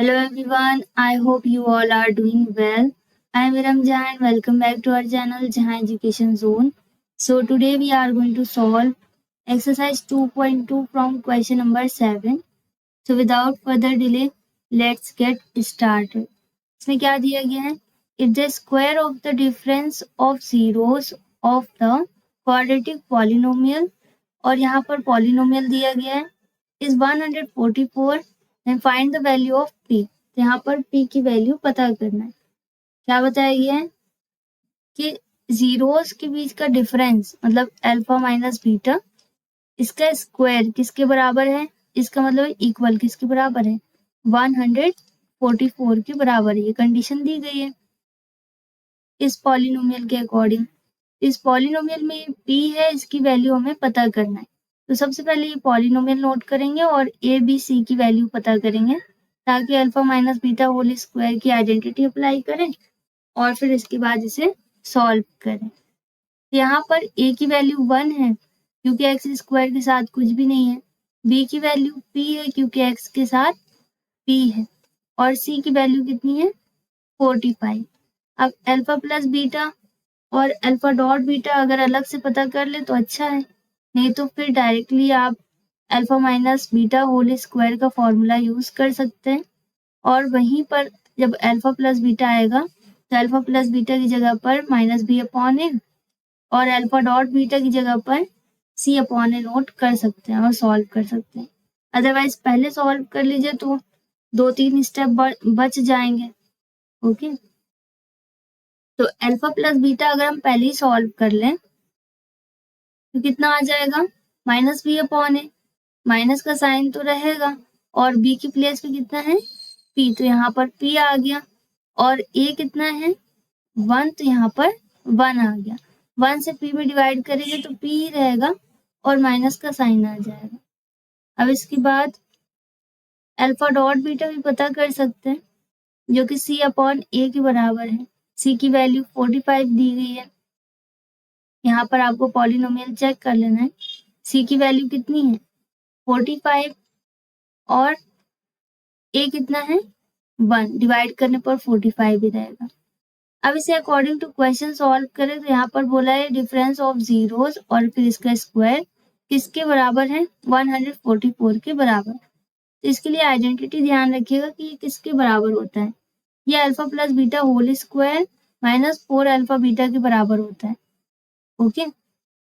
Hello everyone, I hope you all are doing well. I am Ramja and welcome back to our channel Jahan Education Zone. So today we are going to solve exercise 2.2 from question number 7. So without further delay, let's get started. इसमें क्या दिया गया है? If the square of the difference of zeros of the quadratic polynomial और यहाँ पर polynomial दिया गया है is 144 then find the value of p. तो यहाँ पर p की वैल्यू पता करना है. क्या बताया गया है कि जीरोस के बीच का डिफरेंस मतलब अल्फा माइनस बीटा, इसका स्क्वायर किसके बराबर है, इसका मतलब इक्वल किसके बराबर है, 144 के बराबर. ये कंडीशन दी गई है इस पॉलिनोमियल के अकॉर्डिंग. इस पॉलिनोमियल में p है, इसकी वैल्यू हमें पता करना है. तो सबसे पहले ये पॉलिनोमियल नोट करेंगे और ए बी सी की वैल्यू पता करेंगे ताकि alpha minus beta whole square की आइडेंटिटी अप्लाई करें और फिर इसके बाद इसे सॉल्व करें. यहाँ पर ए की वैल्यू 1 है क्योंकि एक्स स्क्वायर के साथ कुछ भी नहीं है, बी की वैल्यू p है क्योंकि एक्स के साथ p है और सी की वैल्यू कितनी है 45. अब अल्फा प्लस बीटा और अल्फा डॉट बीटा अगर अलग से पता कर ले तो अच्छा है, नहीं तो फिर डायरेक्टली आप alpha minus beta whole square का फॉर्मूला यूज कर सकते हैं और वहीं पर जब अल्फा प्लस बीटा आएगा तो अल्फा प्लस बीटा की जगह पर माइनस बी अपॉन ए और अल्फा डॉट बीटा की जगह पर सी अपॉन ए नोट कर सकते हैं और सॉल्व कर सकते हैं. अदरवाइज पहले सॉल्व कर लीजिए तो 2-3 स्टेप बच जाएंगे. ओके, तो अल्फा प्लस बीटा अगर हम पहले ही सॉल्व कर लें तो कितना आ जाएगा, माइनस बी अपॉन ए. माइनस का साइन तो रहेगा और बी की प्लेस पे कितना है पी, तो यहाँ पर पी आ गया और ए कितना है 1, तो यहाँ पर 1 आ गया. 1 से पी में डिवाइड करेंगे तो पी ही रहेगा और माइनस का साइन आ जाएगा. अब इसके बाद अल्फा डॉट बीटा भी पता कर सकते हैं जो कि सी अपॉन ए के बराबर है. सी की वैल्यू 45 दी गई है. यहाँ पर आपको पॉलिनोमियल चेक कर लेना है. सी की वैल्यू कितनी है 45 और ए कितना है 1, डिवाइड करने पर 45 ही रहेगा. अब इसे अकॉर्डिंग टू क्वेश्चन सॉल्व करें तो यहाँ पर बोला है डिफरेंस ऑफ जीरोस और फिर इसका स्क्वायर किसके बराबर है 144 के बराबर. तो इसके लिए आइडेंटिटी ध्यान रखिएगा कि ये किसके बराबर होता है. ये alpha plus beta whole square minus 4 alpha beta के बराबर होता है. Okay,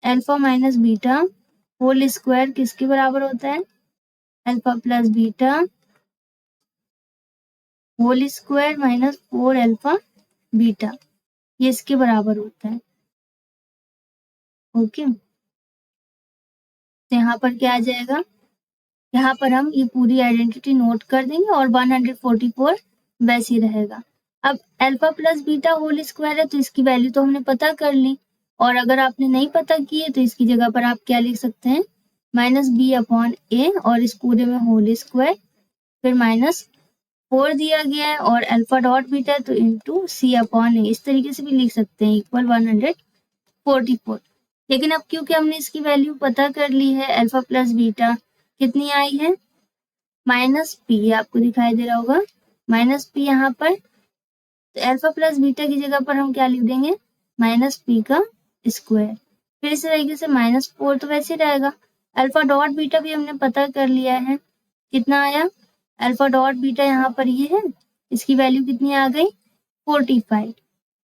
alpha minus beta whole square किसके बराबर होता है, alpha plus beta whole square minus 4 alpha beta, ये इसके बराबर होता है. ओके, तो यहाँ पर क्या आ जाएगा, यहाँ पर हम ये पूरी आइडेंटिटी नोट कर देंगे और 144 वैसे ही रहेगा. अब alpha plus beta whole square है तो इसकी वैल्यू तो हमने पता कर ली और अगर आपने नहीं पता की है तो इसकी जगह पर आप क्या लिख सकते हैं माइनस बी अपॉन ए और इस पूरे में होल स्क्वायर फिर माइनस 4 दिया गया है और अल्फा डॉट बीटा तो इंटू सी अपॉन ए, इस तरीके से भी लिख सकते हैं इक्वल 144. लेकिन अब क्योंकि हमने इसकी वैल्यू पता कर ली है अल्फा प्लस बीटा कितनी आई है माइनस पी, आपको दिखाई दे रहा होगा माइनस पी यहाँ पर, तो अल्फा प्लस बीटा की जगह पर हम क्या लिख देंगे माइनस पी का स्क्वायर. फिर इसी तरीके से माइनस 4 तो वैसे रहेगा. अल्फा डॉट बीटा भी हमने पता कर लिया है, कितना आया अल्फा डॉट बीटा यहाँ पर ये है, इसकी वैल्यू कितनी आ गई 45.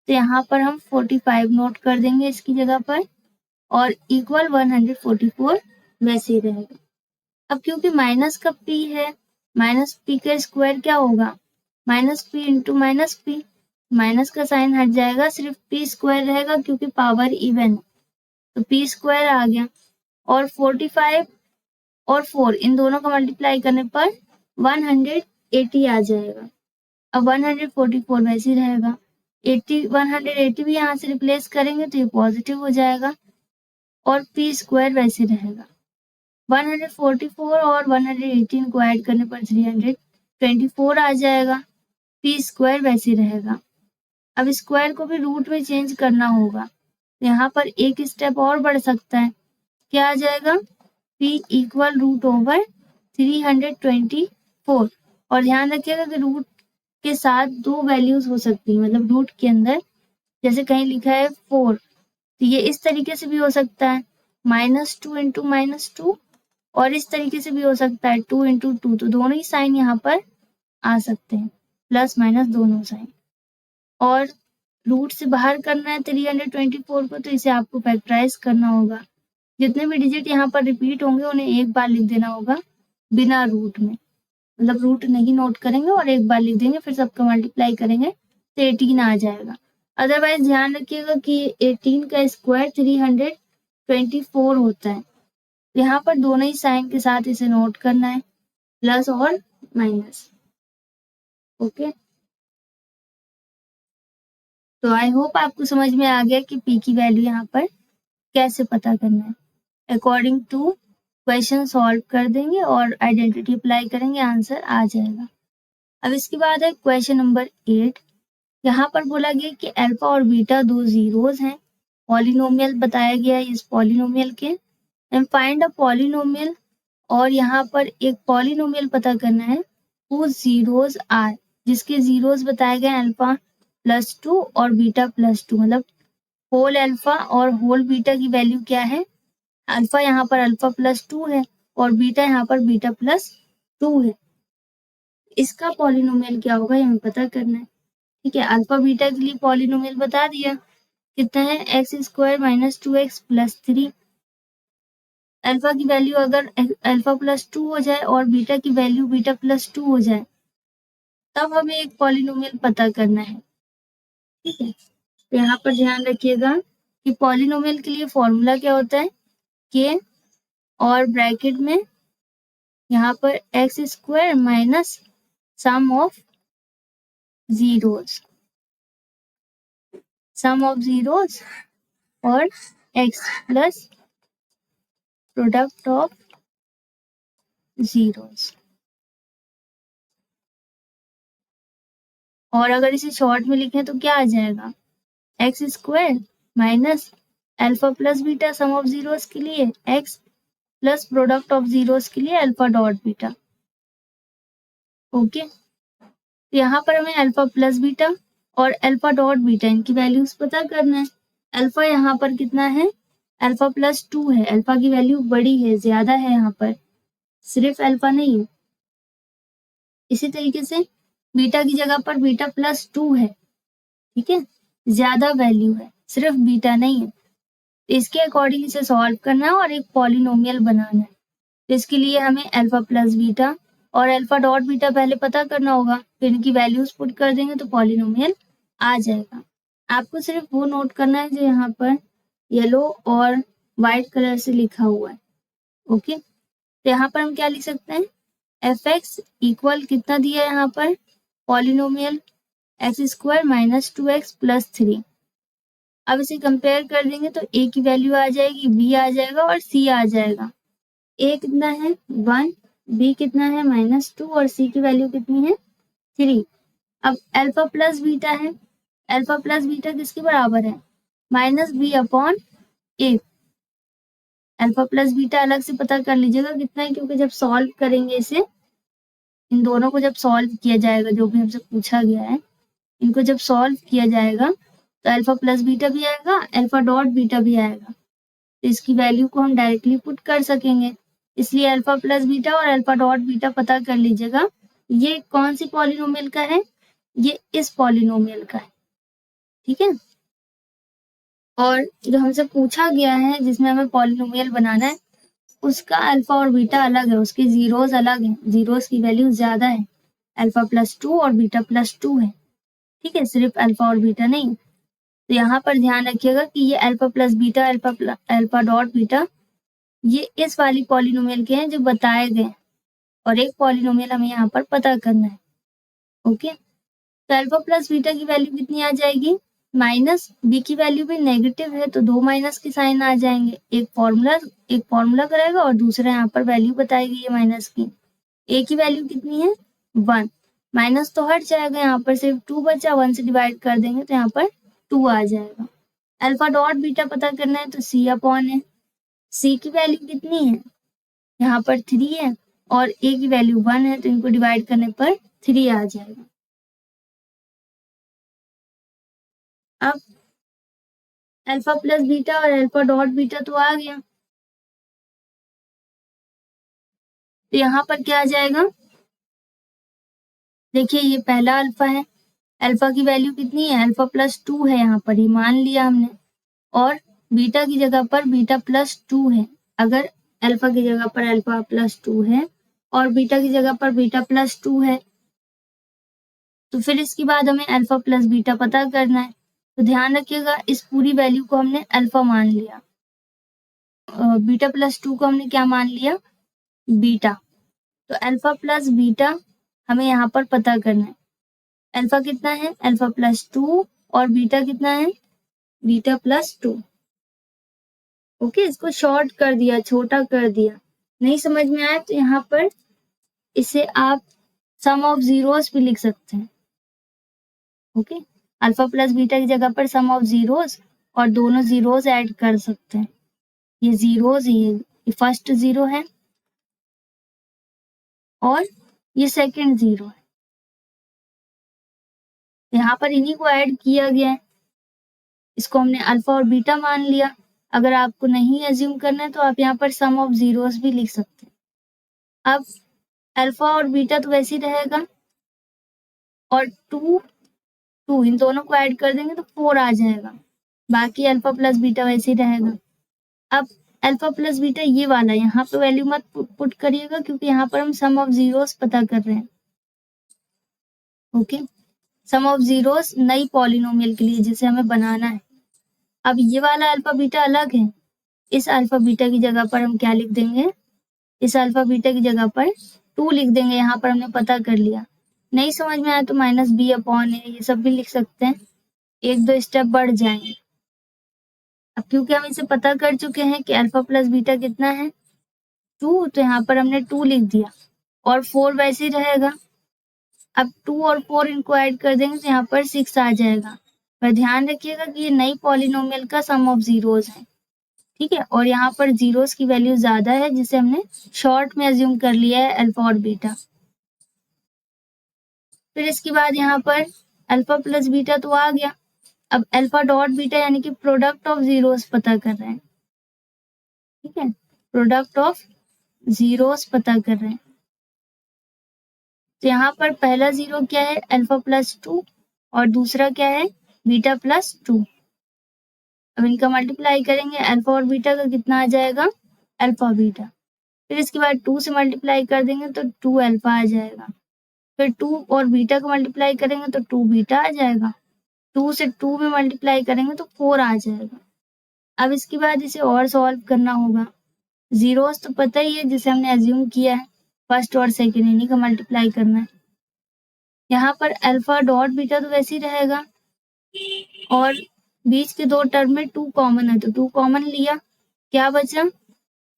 तो यहाँ पर हम 45 नोट कर देंगे इसकी जगह पर और इक्वल 144 वैसे ही रहेगा. अब क्योंकि माइनस का p है, माइनस p का स्क्वायर क्या होगा minus p into minus p, minus का साइन हट जाएगा, सिर्फ p स्क्वायर रहेगा क्योंकि पावर इवन है तो p स्क्वायर आ गया और 45 और 4 इन दोनों का मल्टीप्लाई करने पर 180 आ जाएगा. अब 144 वैसे ही रहेगा. 180 भी यहाँ से रिप्लेस करेंगे तो ये पॉजिटिव हो जाएगा और p स्क्वायर वैसे रहेगा. 144 और 118 को ऐड करने पर 324 आ जाएगा. p स्क्वायर वैसे रहेगा. अब स्क्वायर को भी रूट में चेंज करना होगा, यहाँ पर एक स्टेप और बढ़ सकता है. क्या आ जाएगा p इक्वल रूट ओवर 324. और ध्यान रखिएगा कि रूट के साथ 2 वैल्यूज हो सकती है, मतलब रूट के अंदर जैसे कहीं लिखा है 4, तो ये इस तरीके से भी हो सकता है -2 इंटू -2, और इस तरीके से भी हो सकता है 2 इंटू 2, तो दोनों ही साइन यहाँ पर आ सकते हैं, प्लस माइनस दोनों साइन। और रूट से बाहर करना है 324 को, तो इसे आपको फैक्टराइज करना होगा। जितने भी डिजिट यहाँ पर रिपीट होंगे उन्हें एक बार लिख देना होगा बिना रूट में, मतलब रूट नहीं नोट करेंगे और एक बार लिख देंगे, फिर सबका मल्टीप्लाई करेंगे तो 18 आ जाएगा। अदरवाइज ध्यान रखिएगा कि 18 का स्क्वायर 324 होता है। यहाँ पर दोनों ही साइन के साथ इसे नोट करना है, प्लस और माइनस। ओके, तो आई होप आपको समझ में आ गया कि पी की वैल्यू यहाँ पर कैसे पता करना है। अकॉर्डिंग टू क्वेश्चन सॉल्व कर देंगे और आइडेंटिटी अप्लाई करेंगे, आंसर आ जाएगा। अब इसके बाद है क्वेश्चन नंबर 8। यहाँ पर बोला गया कि अल्फा और बीटा 2 जीरोस हैं, पॉलिनोमियल बताया गया है इस पॉलिनोमियल के, एंड फाइंड अ पॉलिनोमियल, और यहाँ पर एक पॉलिनोमियल पता करना है whose जीरोस आर, जिसके जीरोस बताए गए अल्फा +2 और बीटा +2, मतलब होल अल्फा और होल बीटा की वैल्यू क्या है, अल्फा यहाँ पर अल्फा +2 है और बीटा यहाँ पर बीटा +2 है। इसका पॉलिनोमियल क्या होगा ये हमें पता करना है। ठीक है, अल्फा बीटा के लिए पॉलिनोमियल बता दिया, कितना है x² - 2x + 3। अल्फा की वैल्यू अगर अल्फा +2 हो जाए और बीटा की वैल्यू बीटा +2 हो जाए, तब हमें एक पॉलिनोमियल पता करना है। ठीक है, तो यहाँ पर ध्यान रखिएगा कि पॉलिनोमियल के लिए फॉर्मूला क्या होता है, के और ब्रैकेट में यहाँ पर x² - सम ऑफ जीरोस और x plus product of zeros. और अगर इसे शॉर्ट में लिखें तो क्या आ जाएगा, x² minus alpha plus beta some of zeros के लिए x plus product of zeros के लिए अल्फा डॉट बीटा। ओके, यहाँ पर हमें अल्फा प्लस बीटा और अल्फा डॉट बीटा इनकी वैल्यूज पता करना है। अल्फा यहाँ पर कितना है, अल्फा +2 है, अल्फा की वैल्यू बड़ी है, ज्यादा है, यहाँ पर सिर्फ अल्फा नहीं है। इसी तरीके से बीटा की जगह पर बीटा +2 है, ठीक है, ज्यादा वैल्यू है, सिर्फ बीटा नहीं है। इसके अकॉर्डिंग इसे सॉल्व करना है और एक पॉलिनोमियल बनाना है। तो इसके लिए हमें अल्फा प्लस बीटा और अल्फा डॉट बीटा पहले पता करना होगा, फिर इनकी वैल्यूज पुट कर देंगे तो पॉलिनोमियल आ जाएगा। आपको सिर्फ वो नोट करना है जो यहाँ पर येलो और व्हाइट कलर से लिखा हुआ है। ओके, तो यहाँ पर हम क्या लिख सकते हैं, f(x) इक्वल कितना दिया है यहाँ पर, पॉलिनोमियल x² - 2x + 3। अब इसे कंपेयर कर देंगे तो a की वैल्यू आ जाएगी, b आ जाएगा और c आ जाएगा। a कितना है 1, b कितना है -2 और c की वैल्यू कितनी है 3। अब अल्फा प्लस बीटा है, अल्फा प्लस बीटा किसके बराबर है, -b/a। अल्फा प्लस बीटा अलग से पता कर लीजिएगा कितना है, क्योंकि जब सॉल्व करेंगे इसे, इन दोनों को जब सॉल्व किया जाएगा, जो भी हमसे पूछा गया है, इनको जब सॉल्व किया जाएगा तो अल्फा प्लस बीटा भी आएगा, अल्फा डॉट बीटा भी आएगा, तो इसकी वैल्यू को हम डायरेक्टली पुट कर सकेंगे। इसलिए अल्फा प्लस बीटा और अल्फा डॉट बीटा पता कर लीजिएगा। ये कौन सी पॉलिनोमियल का है, ये इस पॉलिनोमियल का है। ठीक है, और जो हमसे पूछा गया है जिसमें हमें पॉलिनोमियल बनाना है, उसका अल्फा और बीटा अलग है, उसके जीरोस अलग हैं, जीरोस की वैल्यू ज्यादा है, अल्फा +2 और बीटा +2 है। ठीक है, सिर्फ अल्फा और बीटा नहीं। तो यहाँ पर ध्यान रखिएगा कि ये alpha plus beta, alpha dot beta, ये इस वाली पॉलिनोमियल के हैं जो बताए गए, और एक पॉलिनोमियल हमें यहाँ पर पता करना है। ओके, तो अल्फा प्लस बीटा की वैल्यू कितनी आ जाएगी, माइनस, बी की वैल्यू भी नेगेटिव है तो 2 माइनस के साइन आ जाएंगे, एक फॉर्मूला करेगा और दूसरा यहाँ पर वैल्यू बताएगी ये माइनस की। ए की वैल्यू कितनी है 1, माइनस तो हट जाएगा, यहाँ पर सिर्फ 2 बचा, 1 से डिवाइड कर देंगे तो यहाँ पर 2 आ जाएगा। अल्फा डॉट बीटा पता करना है तो c/है, c की वैल्यू कितनी है, यहाँ पर 3 है और a की वैल्यू 1 है, तो इनको डिवाइड करने पर 3 आ जाएगा। अब अल्फा प्लस बीटा और अल्फा डॉट बीटा तो आ गया, तो यहाँ पर क्या आ जाएगा, देखिए ये पहला अल्फा है, अल्फा की वैल्यू कितनी है, अल्फा प्लस 2 है, यहाँ पर ही मान लिया हमने, और बीटा की जगह पर बीटा प्लस 2 है। अगर अल्फा की जगह पर अल्फा प्लस 2 है और बीटा की जगह पर बीटा प्लस 2 है, तो फिर इसके बाद हमें अल्फा प्लस बीटा पता करना है। तो ध्यान रखिएगा, इस पूरी वैल्यू को हमने अल्फा मान लिया, बीटा प्लस 2 को हमने क्या मान लिया, बीटा। तो अल्फा प्लस बीटा हमें यहाँ पर पता करना है। अल्फा कितना है, अल्फा प्लस 2, और बीटा कितना है, बीटा प्लस 2। ओके, इसको शॉर्ट कर दिया, छोटा कर दिया। नहीं समझ में आया तो यहाँ पर इसे आप सम ऑफ जीरोस भी लिख सकते हैं। ओके, अल्फा प्लस बीटा की जगह पर सम ऑफ जीरोस, और दोनों जीरोस ऐड कर सकते हैं। ये जीरोस, ये फर्स्ट जीरो है और ये सेकंड जीरो है, यहाँ पर इन्हीं को ऐड किया गया है। इसको हमने अल्फा और बीटा मान लिया। अगर आपको नहीं एज्यूम करना है तो आप यहाँ पर सम ऑफ जीरोस भी लिख सकते हैं। अब अल्फा और बीटा तो वैसे ही रहेगा, और 2 इन दोनों को ऐड कर देंगे तो 4 आ जाएगा। बाकी अल्फा प्लस बीटा वैसे ही रहेगा। अब अल्फा प्लस बीटा ये वाला, यहाँ पे वैल्यू मत पुट करिएगा, क्योंकि यहाँ पर हम सम ऑफ जीरोस पता कर रहे हैं। ओके, सम ऑफ जीरोस नई पॉलिनोमियल के लिए जिसे हमें बनाना है। अब ये वाला अल्फा बीटा अलग है, इस अल्फा बीटा की जगह पर हम क्या लिख देंगे, इस अल्फा बीटा की जगह पर 2 लिख देंगे। यहाँ पर हमने पता कर लिया। नहीं समझ में आया तो -b/a ये सब भी लिख सकते हैं, 1-2 स्टेप बढ़ जाएंगे। अब क्योंकि हम इसे पता कर चुके हैं कि अल्फा प्लस बीटा कितना है, 2, तो यहाँ पर हमने 2 लिख दिया, और 4 वैसे ही रहेगा। अब 2 और 4 इनको ऐड कर देंगे तो यहाँ पर 6 आ जाएगा। पर ध्यान रखिएगा कि ये नई पॉलिनोमियल का सम ऑफ जीरोस है, ठीक है, और यहाँ पर जीरोस की वैल्यू ज्यादा है, जिसे हमने शॉर्ट में अज्यूम कर लिया है अल्फा और बीटा। फिर इसके बाद यहाँ पर अल्फा प्लस बीटा तो आ गया। अब अल्फा डॉट बीटा यानी कि प्रोडक्ट ऑफ जीरोस पता कर रहे हैं, ठीक है, प्रोडक्ट ऑफ जीरोस पता कर रहे हैं। तो यहाँ पर पहला जीरो क्या है, अल्फा प्लस 2, और दूसरा क्या है, बीटा प्लस 2। अब इनका मल्टीप्लाई करेंगे, अल्फा और बीटा का कितना आ जाएगा, अल्फा बीटा। फिर इसके बाद 2 से मल्टीप्लाई कर देंगे तो 2 अल्फा आ जाएगा। फिर 2 और बीटा को मल्टीप्लाई करेंगे तो 2 बीटा आ जाएगा। 2 से 2 में मल्टीप्लाई करेंगे तो 4 आ जाएगा। अब इसके बाद इसे और सॉल्व करना होगा। जीरोस तो पता ही है, जिसे हमने एज्यूम किया है, फर्स्ट और सेकेंड इन्हीं का मल्टीप्लाई करना है। यहाँ पर अल्फा डॉट बीटा तो वैसे ही रहेगा, और बीच के 2 टर्म में 2 कॉमन है तो 2 कॉमन लिया, क्या बचा,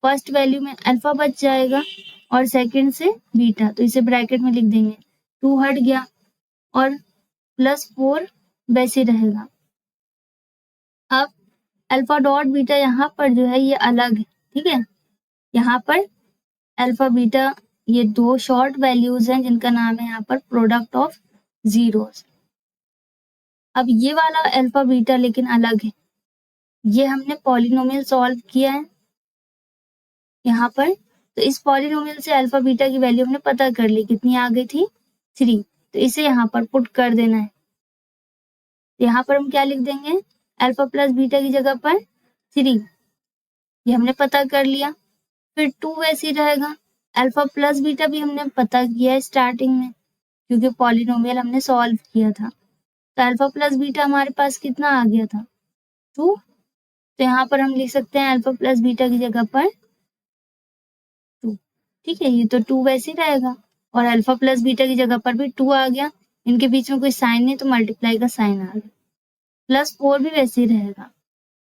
फर्स्ट वैल्यू में अल्फा बच जाएगा और सेकंड से बीटा, तो इसे ब्रैकेट में लिख देंगे, 2 हट गया और +4 वैसे रहेगा। अब अल्फा डॉट बीटा यहाँ पर जो है ये अलग है, ठीक है, यहाँ पर अल्फा बीटा ये 2 शॉर्ट वैल्यूज हैं जिनका नाम है यहाँ पर प्रोडक्ट ऑफ जीरोस। अब ये वाला अल्फा बीटा लेकिन अलग है, ये हमने पॉलिनोमियल सॉल्व किया है यहाँ पर, तो इस पॉलिनोमियल से अल्फा बीटा की वैल्यू हमने पता कर ली, कितनी आ गई थी, 3, तो इसे यहाँ पर पुट कर देना है। यहाँ पर हम क्या लिख देंगे, अल्फा प्लस बीटा की जगह पर 3, ये हमने पता कर लिया। फिर 2 वैसे ही रहेगा, अल्फा प्लस बीटा भी हमने पता किया है स्टार्टिंग में, क्योंकि पॉलिनोमियल हमने सॉल्व किया था। तो अल्फा प्लस बीटा हमारे पास कितना आ गया था, 2, तो यहाँ पर हम लिख सकते हैं अल्फा प्लस बीटा की जगह पर 2, ठीक है, ये तो 2 वैसे ही रहेगा, और अल्फा प्लस बीटा की जगह पर भी 2 आ गया, इनके बीच में कोई साइन नहीं तो मल्टीप्लाई का साइन आ गया, +4 भी वैसे ही रहेगा।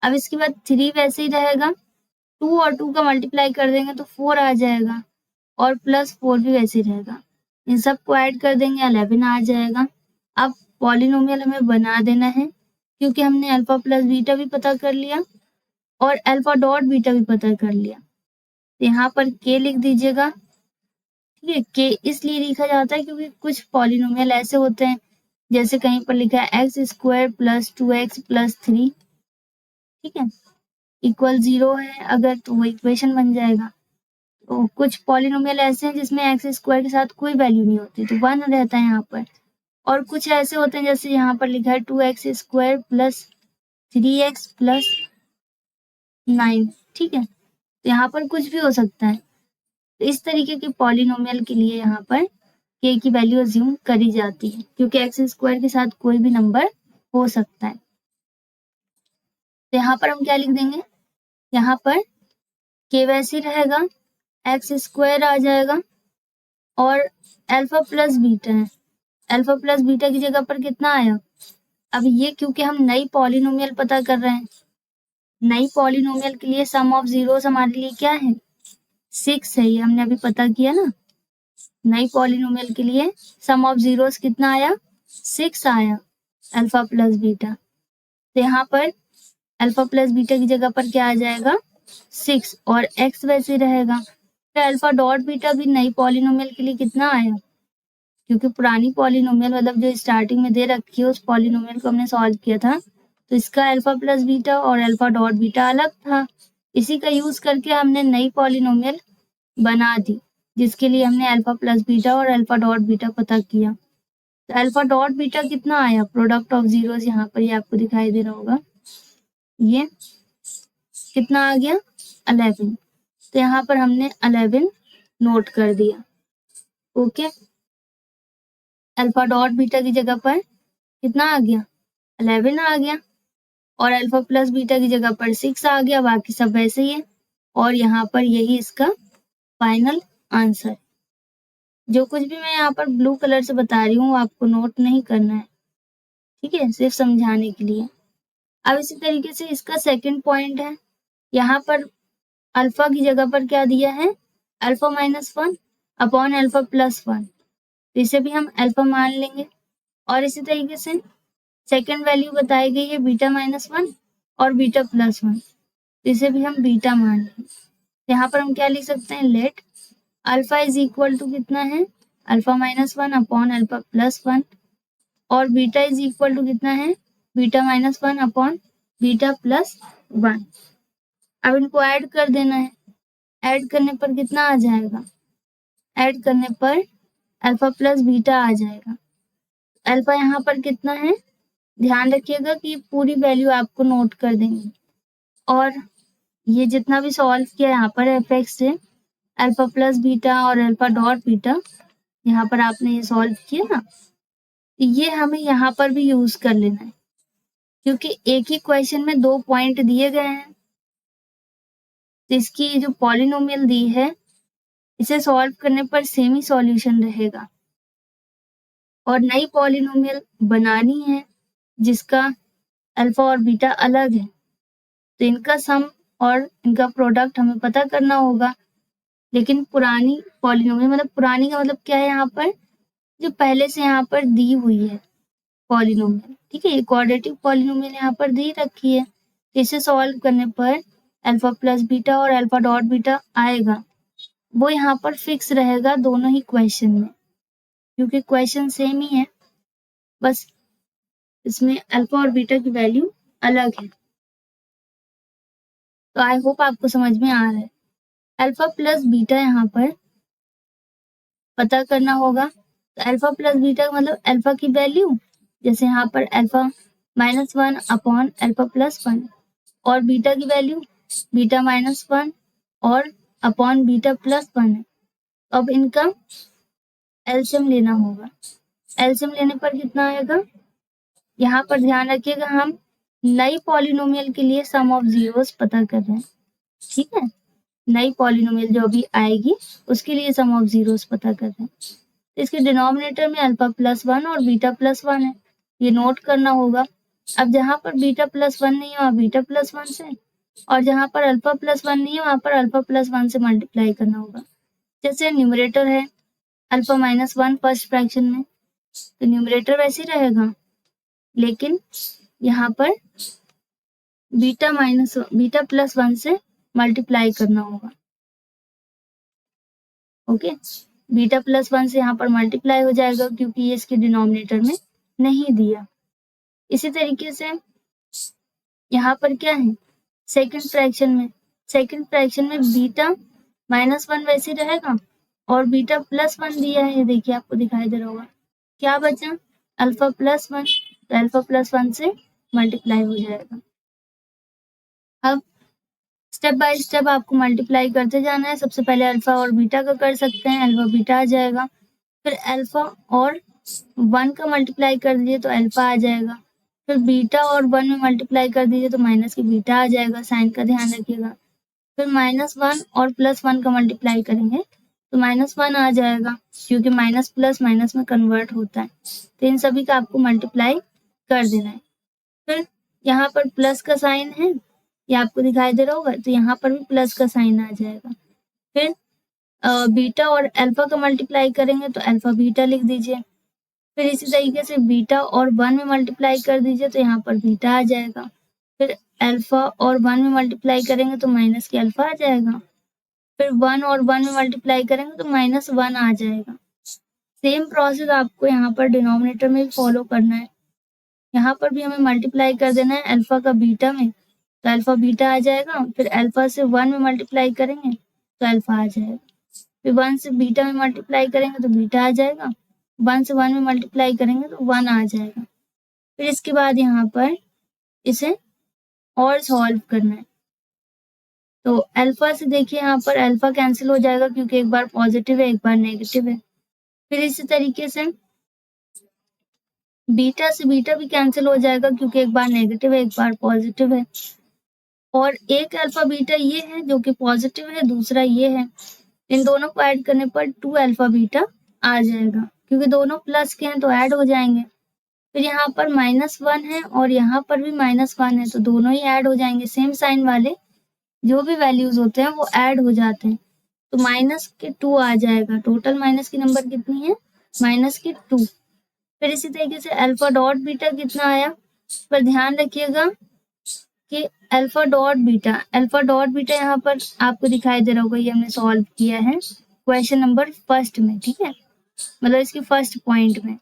अब इसके बाद 3 वैसे ही रहेगा, 2 और 2 का मल्टीप्लाई कर देंगे तो 4 आ जाएगा, और +4 भी वैसे ही रहेगा, इन सबको ऐड कर देंगे 11 आ जाएगा। अब पॉलिनोमियल हमें बना देना है, क्योंकि हमने अल्फा प्लस बीटा भी पता कर लिया और अल्फा डॉट बीटा भी पता कर लिया, तो यहाँ पर k लिख दीजिएगा, ठीक है। के इसलिए लिखा जाता है क्योंकि कुछ पॉलिनोमियल ऐसे होते हैं, जैसे कहीं पर लिखा है x² + 2x + 3, ठीक है, इक्वल 0 है अगर, तो वो इक्वेशन बन जाएगा। तो कुछ पॉलिनोमियल ऐसे हैं जिसमें x² के साथ कोई वैल्यू नहीं होती, तो 1 रहता है यहाँ पर। और कुछ ऐसे होते हैं जैसे यहाँ पर लिखा है 2x² + 3x + 9, ठीक है, तो यहाँ पर कुछ भी हो सकता है। तो इस तरीके के पॉलिनोमियल के लिए यहाँ पर k की वैल्यू अज्यूम करी जाती है, क्योंकि x² के साथ कोई भी नंबर हो सकता है। तो यहाँ पर हम क्या लिख देंगे, यहाँ पर k वैसे रहेगा, x² आ जाएगा, और अल्फा प्लस बीटा है, अल्फा प्लस बीटा की जगह पर कितना आया। अब ये क्योंकि हम नई पॉलिनोमियल पता कर रहे हैं, नई पॉलिनोमियल के लिए सम ऑफ जीरोस हमारे लिए क्या है, 6 है, ये हमने अभी पता किया ना। नई पॉलिनोमियल के लिए सम ऑफ जीरोस कितना आया, 6 आया, अल्फा प्लस बीटा। तो यहाँ पर अल्फा प्लस बीटा की जगह पर क्या आ जाएगा, 6, और x वैसे रहेगा। फिर अल्फा डॉट बीटा भी नई पॉलिनोमियल के लिए कितना आया, क्योंकि पुरानी पॉलिनोमियल मतलब जो स्टार्टिंग में दे रखी है उस पॉलिनोमियल को हमने सॉल्व किया था, तो इसका अल्फा प्लस बीटा और अल्फा डॉट बीटा अलग था। इसी का यूज करके हमने नई पॉलिनोमियल बना दी, जिसके लिए हमने अल्फा प्लस बीटा और अल्फा डॉट बीटा पता किया। तो अल्फा डॉट बीटा कितना आया, प्रोडक्ट ऑफ जीरोस, यहाँ पर ये आपको दिखाई दे रहा होगा, ये कितना आ गया, 11। तो यहाँ पर हमने 11 नोट कर दिया। ओके, अल्फा डॉट बीटा की जगह पर कितना आ गया, 11 आ गया, और अल्फा प्लस बीटा की जगह पर 6 आ गया, बाकी सब वैसे ही है। और यहाँ पर यही इसका फाइनल आंसर। जो कुछ भी मैं यहाँ पर ब्लू कलर से बता रही हूँ आपको नोट नहीं करना है, ठीक है, सिर्फ समझाने के लिए। अब इसी तरीके से इसका सेकंड पॉइंट है, यहाँ पर अल्फा की जगह पर क्या दिया है, अल्फा -1 अपॉन अल्फा +1, तो इसे भी हम अल्फा मान लेंगे। और इसी तरीके से सेकंड वैल्यू बताई गई है बीटा -1 और बीटा +1, तो इसे भी हम बीटा मान लेंगे। यहाँ पर हम क्या लिख सकते हैं, let alpha is equal to कितना है, अल्फा -1 अपॉन अल्फा +1, और बीटा इज इक्वल टू कितना है, बीटा -1 अपॉन बीटा +1। अब इनको ऐड कर देना है, ऐड करने पर कितना आ जाएगा, ऐड करने पर अल्फा प्लस बीटा आ जाएगा। अल्फा यहाँ पर कितना है, ध्यान रखिएगा कि पूरी वैल्यू आपको नोट कर देंगे। और ये जितना भी सॉल्व किया यहाँ पर एफ(x) से, अल्फा प्लस बीटा और अल्फा डॉट बीटा, यहाँ पर आपने ये सॉल्व किया ना, ये हमें यहाँ पर भी यूज कर लेना है, क्योंकि एक ही क्वेश्चन में 2 पॉइंट दिए गए हैं। तो इसकी जो पॉलिनोमियल दी है, इसे सॉल्व करने पर सेम ही सॉल्यूशन रहेगा। और नई पॉलिनोमियल बनानी है जिसका अल्फा और बीटा अलग है, तो इनका सम और इनका प्रोडक्ट हमें पता करना होगा। लेकिन पुरानी पॉलिनोमियल, मतलब पुरानी का मतलब क्या है, यहाँ पर जो पहले से यहाँ पर दी हुई है पॉलिनोमियल, ठीक है, क्वाड्रेटिक पॉलिनोमियल यहाँ पर दी रखी है, इसे सॉल्व करने पर अल्फा प्लस बीटा और अल्फा डॉट बीटा आएगा, वो यहाँ पर फिक्स रहेगा दोनों ही क्वेश्चन में, क्योंकि क्वेश्चन सेम ही है, बस इसमें अल्फा और बीटा की वैल्यू अलग है। तो आई होप आपको समझ में आ रहा है। अल्फा प्लस बीटा यहाँ पर पता करना होगा, तो अल्फा प्लस बीटा का मतलब अल्फा की वैल्यू, जैसे यहाँ पर अल्फा -1 अपॉन अल्फा +1, और बीटा की वैल्यू बीटा -1 और अपॉन बीटा +1 है। अब इनका एलसीएम लेना होगा, एलसीएम लेने पर कितना आएगा, यहाँ पर ध्यान रखिएगा हम नई पॉलिनोमियल के लिए सम ऑफ जीरोस पता कर रहे हैं, ठीक है, नई पॉलिनोमियल जो भी आएगी उसके लिए सम ऑफ जीरोस पता कर रहे हैं। तो इसके डिनोमिनेटर में अल्फा +1 और बीटा +1 है, ये नोट करना होगा। अब जहां पर बीटा +1 नहीं है वहां बीटा +1 से, और जहां पर अल्फा +1 नहीं है वहां पर अल्फा +1 से मल्टीप्लाई करना होगा। जैसे न्यूमरेटर है अल्फा -1 फर्स्ट फ्रैक्शन में, तो न्यूमरेटर वैसे ही रहेगा, लेकिन यहाँ पर बीटा +1 से मल्टीप्लाई करना होगा। ओके, बीटा प्लस 1 से यहाँ पर मल्टीप्लाई हो जाएगा क्योंकि ये इसके डिनोमिनेटर में नहीं दिया। इसी तरीके से यहाँ पर क्या है, सेकंड फ्रैक्शन में बीटा -1 वैसे रहेगा और बीटा +1 दिया है, ये देखिए आपको दिखाई दे रहा होगा। क्या बचा, अल्फा +1, तो अल्फा +1 से मल्टीप्लाई हो जाएगा। अब स्टेप बाय स्टेप आपको मल्टीप्लाई करते जाना है। सबसे पहले अल्फा और बीटा का कर सकते हैं, अल्फा बीटा आ जाएगा। फिर अल्फा और 1 का मल्टीप्लाई कर दीजिए तो अल्फा आ जाएगा। फिर बीटा और 1 में मल्टीप्लाई कर दीजिए तो माइनस की बीटा आ जाएगा, साइन का ध्यान रखिएगा। फिर -1 और +1 का मल्टीप्लाई करेंगे तो -1 आ जाएगा क्योंकि माइनस प्लस माइनस में कन्वर्ट होता है। तो इन सभी का आपको मल्टीप्लाई कर देना है। फिर यहाँ पर प्लस का साइन है, ये आपको दिखाई दे रहा होगा, तो यहाँ पर भी प्लस का साइन आ जाएगा। फिर बीटा और अल्फा का मल्टीप्लाई करेंगे तो अल्फा बीटा लिख दीजिए। फिर इसी तरीके से बीटा और 1 में मल्टीप्लाई कर दीजिए तो यहाँ पर बीटा आ जाएगा। फिर अल्फा और 1 में मल्टीप्लाई करेंगे तो माइनस के अल्फा आ जाएगा। फिर 1 और 1 में मल्टीप्लाई करेंगे तो -1 आ जाएगा। सेम प्रोसेस आपको यहाँ पर डिनोमिनेटर में भी फॉलो करना है। यहाँ पर भी हमें मल्टीप्लाई कर देना है अल्फा का बीटा में, तो अल्फा बीटा आ जाएगा। फिर अल्फा से 1 में मल्टीप्लाई करेंगे तो अल्फा आ जाएगा। फिर 1 से बीटा में मल्टीप्लाई करेंगे तो बीटा आ जाएगा। 1 से 1 में मल्टीप्लाई करेंगे तो 1 आ जाएगा। फिर इसके बाद यहाँ पर इसे और सॉल्व करना है। तो अल्फा से देखिए यहाँ पर अल्फा कैंसिल हो जाएगा क्योंकि एक बार पॉजिटिव है एक बार नेगेटिव है। फिर इसी तरीके से बीटा से बीटा भी कैंसिल हो जाएगा क्योंकि एक बार नेगेटिव है एक बार पॉजिटिव है। और एक अल्फा बीटा ये है जो कि पॉजिटिव है, दूसरा ये है। इन दोनों को ऐड करने पर 2 अल्फा बीटा आ जाएगा क्योंकि दोनों प्लस के हैं तो ऐड हो जाएंगे। फिर यहाँ पर -1 है और यहाँ पर भी -1 है तो दोनों ही ऐड हो जाएंगे। सेम साइन वाले जो भी वैल्यूज होते हैं वो ऐड हो जाते हैं, तो -2 आ जाएगा। टोटल माइनस की नंबर कितनी है, -2। फिर इसी तरीके से अल्फा डॉट बीटा कितना आया, पर ध्यान रखिएगा कि अल्फा डॉट बीटा यहाँ पर आपको दिखाई दे रहा होगा, ये हमने सॉल्व किया है क्वेश्चन नंबर फर्स्ट में, ठीक है, मतलब इसके फर्स्ट पॉइंट में।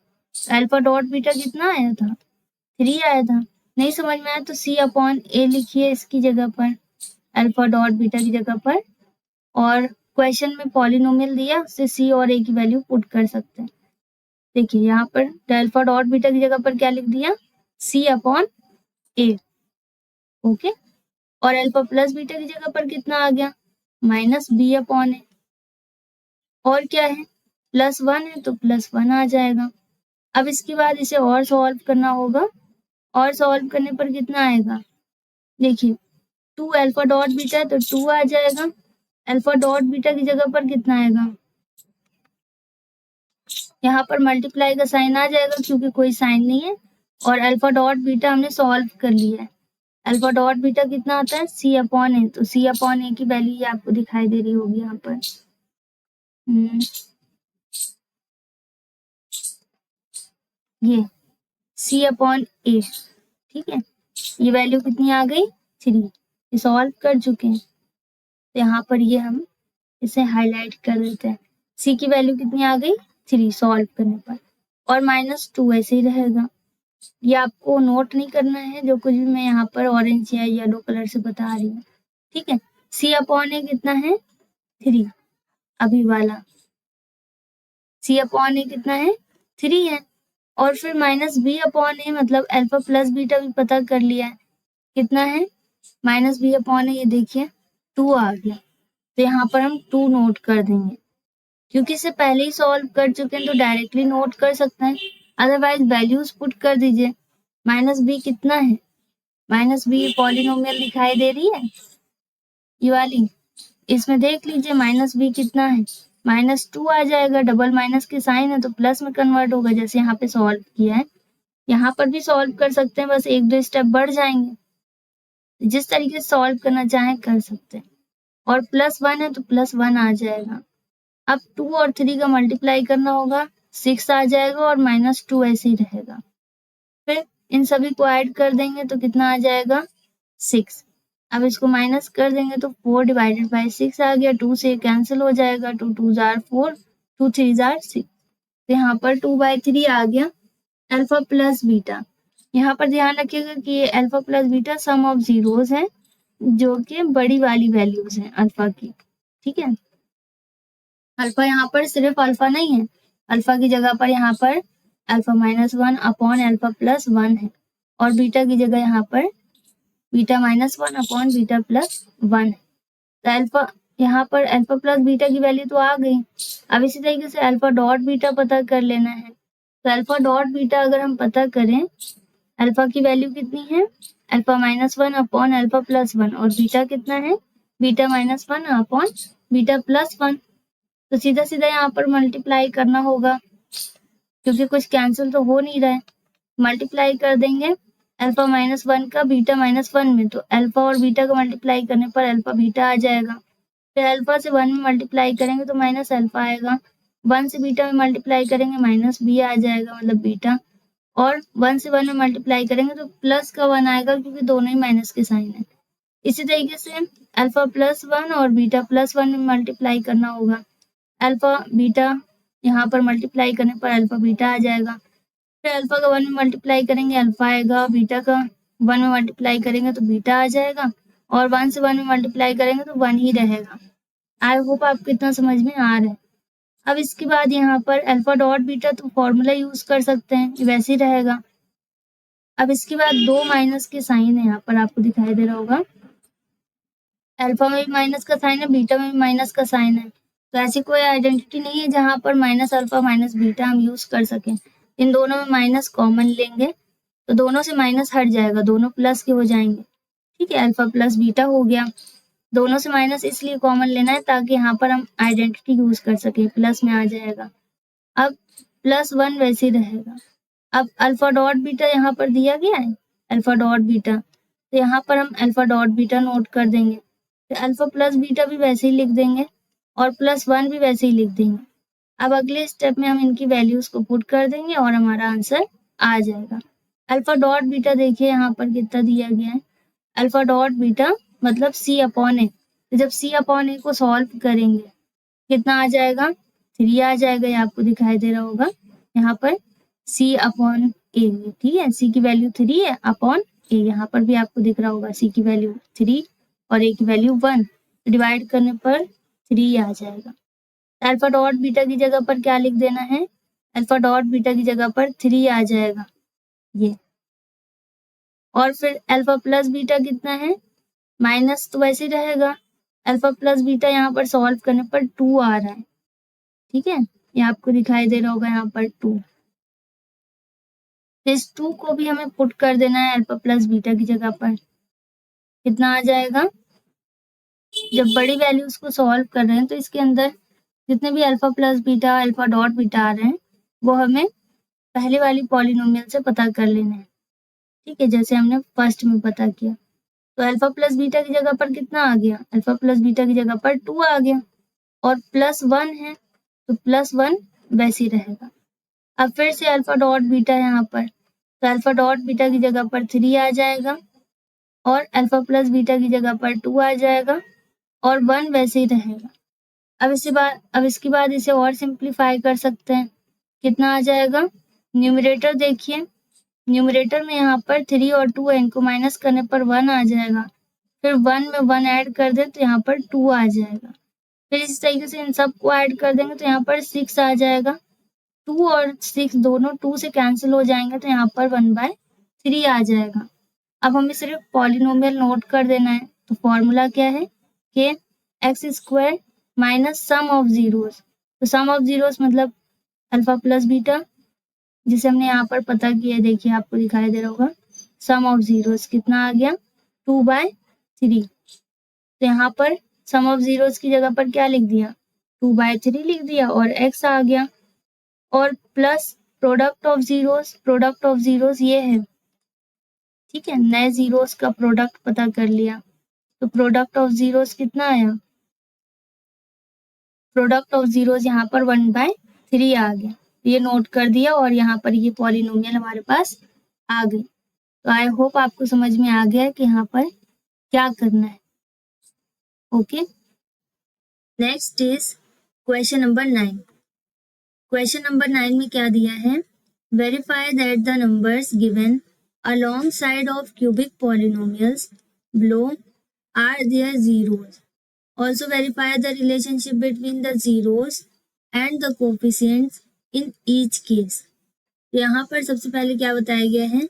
अल्फा डॉट बीटा कितना आया था, 3 आया था। नहीं समझ में आया तो C/A लिखिए इसकी जगह पर, अल्फा डॉट बीटा की जगह पर, और क्वेश्चन में पॉलिनोमियल दिया उससे C और A की वैल्यू पुट कर सकते हैं। देखिए यहाँ पर अल्फा डॉट बीटा की जगह पर क्या लिख दिया, C/A, ओके। और अल्फा प्लस बीटा की जगह पर कितना आ गया, -B/A। और क्या है, +1 है तो +1 आ जाएगा। अब इसके बाद इसे और सॉल्व करना होगा, और सॉल्व करने पर कितना आएगा, देखिए 2 अल्फा डॉट बीटा तो 2 आ जाएगा। अल्फा डॉट बीटा की जगह पर कितना आएगा, यहाँ पर मल्टीप्लाई का साइन आ जाएगा क्योंकि कोई साइन नहीं है। और अल्फा डॉट बीटा हमने सॉल्व कर लिया है। अल्फा डॉट बीटा कितना आता है, C/A, तो C/A की वैल्यू ये आपको दिखाई दे रही होगी यहाँ पर। ये C/A, ठीक है, ये वैल्यू कितनी आ गई, 3। ये सॉल्व कर चुके हैं तो यहाँ पर ये हम इसे हाईलाइट कर देते हैं। C की वैल्यू कितनी आ गई, 3 सॉल्व करने पर, और -2 ऐसे ही रहेगा। ये आपको नोट नहीं करना है, जो कुछ भी मैं यहाँ पर ऑरेंज या येलो कलर से बता रही हूँ, ठीक है। C/A कितना है, 3, अभी वाला C/A कितना है, 3 है। और फिर -B/A मतलब अल्फा प्लस बीटा भी पता कर लिया है, कितना है, -B/A, ये देखिए 2 आ गया। तो यहाँ पर हम 2 नोट कर देंगे, क्योंकि इसे पहले ही सॉल्व कर चुके हैं तो डायरेक्टली नोट कर सकते हैं, अदरवाइज वैल्यूज पुट कर दीजिए। -B कितना है, -B पॉलिनोमियल दिखाई दे रही है ये वाली, इसमें देख लीजिए -B कितना है, -2 आ जाएगा। डबल माइनस के साइन है तो प्लस में कन्वर्ट होगा, जैसे यहाँ पे सॉल्व किया है। यहाँ पर भी सॉल्व कर सकते हैं, बस 1-2 स्टेप बढ़ जाएंगे। जिस तरीके से सॉल्व करना चाहें कर सकते हैं। और +1 है तो +1 आ जाएगा। अब 2 और 3 का मल्टीप्लाई करना होगा, 6 आ जाएगा, और -2 ऐसे ही रहेगा। फिर इन सभी को ऐड कर देंगे तो कितना आ जाएगा, 6। अब इसको माइनस कर देंगे तो 4/6 आ गया। 2 से कैंसिल हो जाएगा, 2 2 जार 4, 2 3 जार 6। तो यहाँ पर 2/3 आ गया अल्फा प्लस बीटा। यहाँ पर ध्यान रखिएगा कि ये alpha plus beta some of zeros है, जो कि बड़ी वाली वैल्यूज हैं अल्फा की। ठीक है, अल्फा यहाँ पर सिर्फ अल्फा नहीं है, अल्फा की जगह पर यहाँ पर अल्फा -1 अपॉन अल्फा +1 है, और बीटा की जगह यहाँ पर बीटा -1 अपॉन बीटा +1 है। तो अल्फा यहाँ पर अल्फा प्लस बीटा की वैल्यू तो आ गई। अब इसी तरीके से अल्फा डॉट बीटा पता कर लेना है। तो अल्फा डॉट बीटा अगर हम पता करें, अल्फा की वैल्यू कितनी है, अल्फा -1 अपॉन अल्फा +1, और बीटा कितना है, बीटा -1 अपॉन बीटा +1। तो सीधा सीधा यहाँ पर मल्टीप्लाई करना होगा, क्योंकि कुछ कैंसिल तो हो नहीं रहा है। मल्टीप्लाई कर देंगे अल्फा -1 का बीटा -1 में, तो अल्फा और बीटा का मल्टीप्लाई करने पर अल्फा बीटा आ जाएगा। फिर अल्फा से 1 में मल्टीप्लाई करेंगे तो माइनस अल्फा आएगा, 1 से बीटा में मल्टीप्लाई करेंगे माइनस बी आ जाएगा, मतलब बीटा, और 1 से 1 में मल्टीप्लाई करेंगे तो प्लस का 1 आएगा, क्योंकि दोनों ही माइनस के साइन है। इसी तरीके से अल्फा +1 और बीटा +1 में मल्टीप्लाई करना होगा। अल्फा बीटा यहाँ पर मल्टीप्लाई करने पर अल्फा बीटा आ जाएगा। फिर अल्फा का 1 में मल्टीप्लाई करेंगे अल्फा आएगा, बीटा का 1 में मल्टीप्लाई करेंगे तो बीटा आ जाएगा, और 1 से 1 में मल्टीप्लाई करेंगे तो 1 ही रहेगा। आई होप आपको इतना समझ में आ रहा है। अब इसके बाद यहाँ पर अल्फा डॉट बीटा तो फॉर्मूला यूज कर सकते हैं, ये वैसे ही रहेगा। अब इसके बाद 2 माइनस के साइन है, यहाँ पर आपको दिखाई दे रहा होगा, अल्फा में भी माइनस का साइन है, बीटा में भी माइनस का साइन है। तो ऐसी कोई आइडेंटिटी नहीं है जहाँ पर माइनस अल्फा माइनस बीटा हम यूज कर सकें। इन दोनों में माइनस कॉमन लेंगे तो दोनों से माइनस हट जाएगा, दोनों प्लस के हो जाएंगे। ठीक है, अल्फा प्लस बीटा हो गया। दोनों से माइनस इसलिए कॉमन लेना है ताकि यहाँ पर हम आइडेंटिटी यूज कर सके, प्लस में आ जाएगा। अब +1 वैसे ही रहेगा। अब अल्फा डॉट बीटा यहाँ पर दिया गया है, अल्फा डॉट बीटा, तो यहाँ पर हम अल्फा डॉट बीटा नोट कर देंगे। तो अल्फा प्लस बीटा भी वैसे ही लिख देंगे, और +1 भी वैसे ही लिख देंगे। अब अगले स्टेप में हम इनकी वैल्यूज को पुट कर देंगे और हमारा आंसर आ जाएगा। अल्फा डॉट बीटा देखिए यहाँ पर कितना दिया गया है, अल्फा डॉट बीटा मतलब C/A। तो जब C/A को सॉल्व करेंगे कितना आ जाएगा, 3 आ जाएगा। ये आपको दिखाई दे रहा होगा यहाँ पर C/A। ठीक है, C की वैल्यू 3 है अपॉन A, यहाँ पर भी आपको दिख रहा होगा C की वैल्यू 3 और A की वैल्यू 1। डिवाइड करने पर 3 आ जाएगा। अल्फा डॉट बीटा की जगह पर क्या लिख देना है, अल्फा डॉट बीटा की जगह पर 3 आ जाएगा ये। और फिर अल्फा प्लस बीटा कितना है, माइनस तो वैसे ही रहेगा, अल्फा प्लस बीटा यहाँ पर सॉल्व करने पर 2 आ रहा है। ठीक है, ये आपको दिखाई दे रहा होगा यहाँ पर 2। इस 2 को भी हमें पुट कर देना है अल्फा प्लस बीटा की जगह पर। कितना आ जाएगा, जब बड़ी वैल्यूज को सॉल्व कर रहे हैं तो इसके अंदर जितने भी alpha plus beta alpha dot beta आ रहे हैं वो हमें पहले वाली पॉलिनोमियल से पता कर लेना है। ठीक है, जैसे हमने फर्स्ट में पता किया। तो अल्फा प्लस बीटा की जगह पर कितना आ गया, अल्फा प्लस बीटा की जगह पर 2 आ गया, और +1 है तो +1 वैसे ही रहेगा। अब फिर से अल्फा डॉट बीटा यहाँ पर, तो अल्फा डॉट बीटा की जगह पर 3 आ जाएगा, और अल्फा प्लस बीटा की जगह पर 2 आ जाएगा, और 1 वैसे ही रहेगा। अब इसके बाद इसे और सिंप्लीफाई कर सकते हैं। कितना आ जाएगा, न्यूमरेटर देखिए, न्यूमरेटर में यहाँ पर 3 और 2 है, इनको माइनस करने पर 1 आ जाएगा। फिर 1 में 1 ऐड कर दें तो यहाँ पर 2 आ जाएगा। फिर इस तरीके से इन सबको ऐड कर देंगे तो यहाँ पर 6 आ जाएगा। 2 और 6 दोनों 2 से कैंसिल हो जाएंगे तो यहाँ पर 1/3 आ जाएगा। अब हमें सिर्फ पॉलिनोमियल नोट कर देना है। तो फॉर्मूला क्या है कि x² minus sum of zeros. तो सम ऑफ जीरोस मतलब अल्फा प्लस बीटा, जिसे हमने यहाँ पर पता किया है, देखिए आपको दिखाई दे रहा होगा। सम ऑफ जीरोस कितना आ गया, 2/3। तो यहाँ पर सम ऑफ जीरोस की जगह पर क्या लिख दिया, 2/3 लिख दिया, और x आ गया, और प्लस प्रोडक्ट ऑफ जीरोस ये है। ठीक है, नए जीरोस का प्रोडक्ट पता कर लिया। तो प्रोडक्ट ऑफ जीरोस कितना आया, प्रोडक्ट ऑफ जीरोस यहाँ पर 1/3 आ गया। ये नोट कर दिया, और यहाँ पर ये पॉलिनोमियल हमारे पास आ गई। तो आई होप आपको समझ में आ गया कि यहाँ पर क्या करना है। Okay, next is question number 9। Question number 9 में क्या दिया है, verify that the numbers given alongside of cubic polynomials below are their zeros. Also verify the relationship between the zeros and the coefficients in each case. यहाँ पर सबसे पहले क्या बताया गया है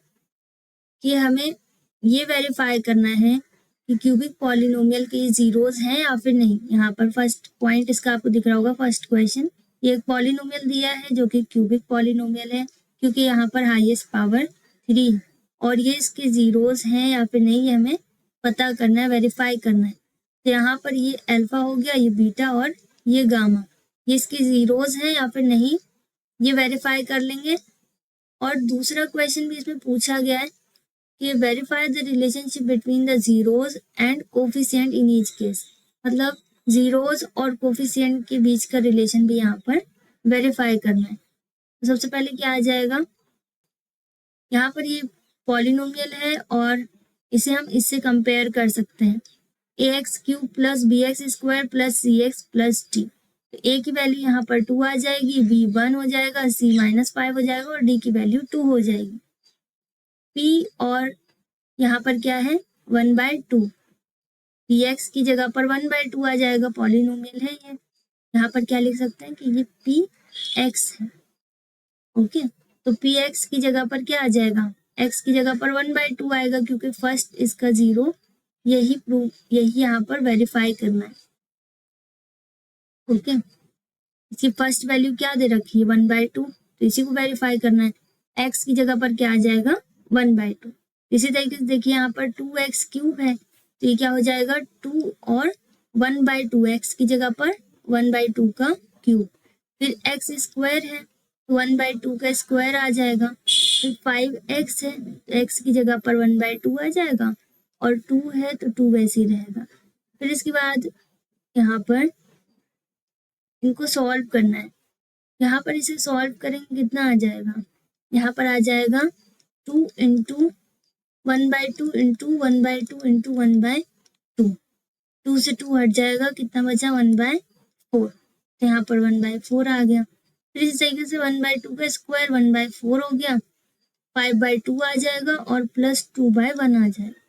कि हमें ये वेरीफाई करना है कि क्यूबिक पॉलिनोमियल के जीरोस हैं या फिर नहीं। यहाँ पर फर्स्ट पॉइंट इसका आपको दिख रहा होगा, फर्स्ट क्वेश्चन, ये एक पॉलिनोमियल दिया है जो कि क्यूबिक पॉलिनोमियल है क्योंकि यहाँ पर हाईएस्ट पावर 3 है और ये इसके जीरोस हैं या फिर नहीं, ये हमें पता करना है, वेरीफाई करना है। तो यहाँ पर ये अल्फा हो गया, ये बीटा और ये गामा, ये इसके जीरोस हैं या फिर नहीं, ये वेरीफाई कर लेंगे। और दूसरा क्वेश्चन भी इसमें पूछा गया है कि verify the relationship between the zeros and coefficient in each case, मतलब जीरोस और कोफिशिएंट के बीच का रिलेशन भी यहाँ पर वेरीफाई करना है। तो सबसे पहले क्या आ जाएगा, यहाँ पर ये पॉलिनोमियल है और इसे हम इससे कंपेयर कर सकते हैं, ax³ plus bx² plus cx plus d। तो a की वैल्यू यहाँ पर 2 आ जाएगी, b 1 हो जाएगा, c -5 हो जाएगा और d की वैल्यू 2 हो जाएगी। p और यहाँ पर क्या है 1/2, px की जगह पर 1/2 आ जाएगा, पॉलिनोमियल है ये। यहाँ पर क्या लिख सकते हैं कि ये px है। ओके, तो px की जगह पर क्या आ जाएगा, x की जगह पर 1/2 आएगा क्योंकि फर्स्ट इसका जीरो, यही यहाँ पर वेरीफाई करना है। ओके, इसकी फर्स्ट वैल्यू क्या दे रखी है 1/2, तो इसी को वेरीफाई करना है। x की जगह पर क्या आ जाएगा 1/2। इसी तरीके से देखिए यहाँ पर 2x³ है तो ये क्या हो जाएगा 2 और 1/2, x की जगह पर 1/2 का क्यूब। फिर x² है तो 1/2 का स्क्वायर आ जाएगा। फिर 5x है तो x की जगह पर 1/2 आ जाएगा और 2 है तो 2 वैसे ही रहेगा। फिर इसके बाद यहाँ पर इनको सॉल्व करना है। यहाँ पर इसे सॉल्व करेंगे कितना आ जाएगा, यहाँ पर आ जाएगा 2 × 1/2 × 1/2 × 1/2, 2 से 2 हट जाएगा, कितना बचा 1/4, तो यहाँ पर 1/4 आ गया। फिर इस तरीके से 1/2 का स्क्वायर 1/4 हो गया, 5/2 आ जाएगा और प्लस 2/1 आ जाएगा।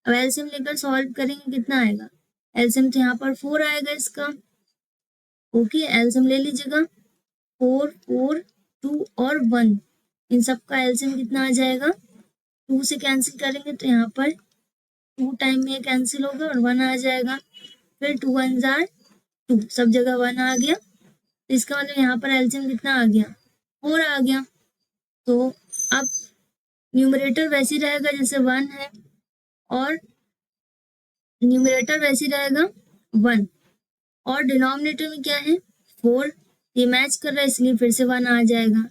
अब एलसीएम लेकर सॉल्व करेंगे कितना आएगा, एलसीएम तो यहाँ पर 4 आएगा इसका। ओके, एलसीएम ले लीजिएगा, 4, 4, 2 और 1, इन सब का एलसीएम कितना आ जाएगा, 2 से कैंसिल करेंगे तो यहाँ पर 2 टाइम में कैंसिल होगा और 1 आ जाएगा। फिर 2 1 जार 2, सब जगह 1 आ गया, तो इसका मतलब यहाँ पर एलसीएम कितना आ गया 4 आ गया। तो अब न्यूमरेटर वैसे रहेगा जैसे 1 है और न्यूमरेटर वैसे रहेगा 1 और डिनोमिनेटर में क्या है 4, ये मैच कर रहा है इसलिए फिर से 1 आ जाएगा।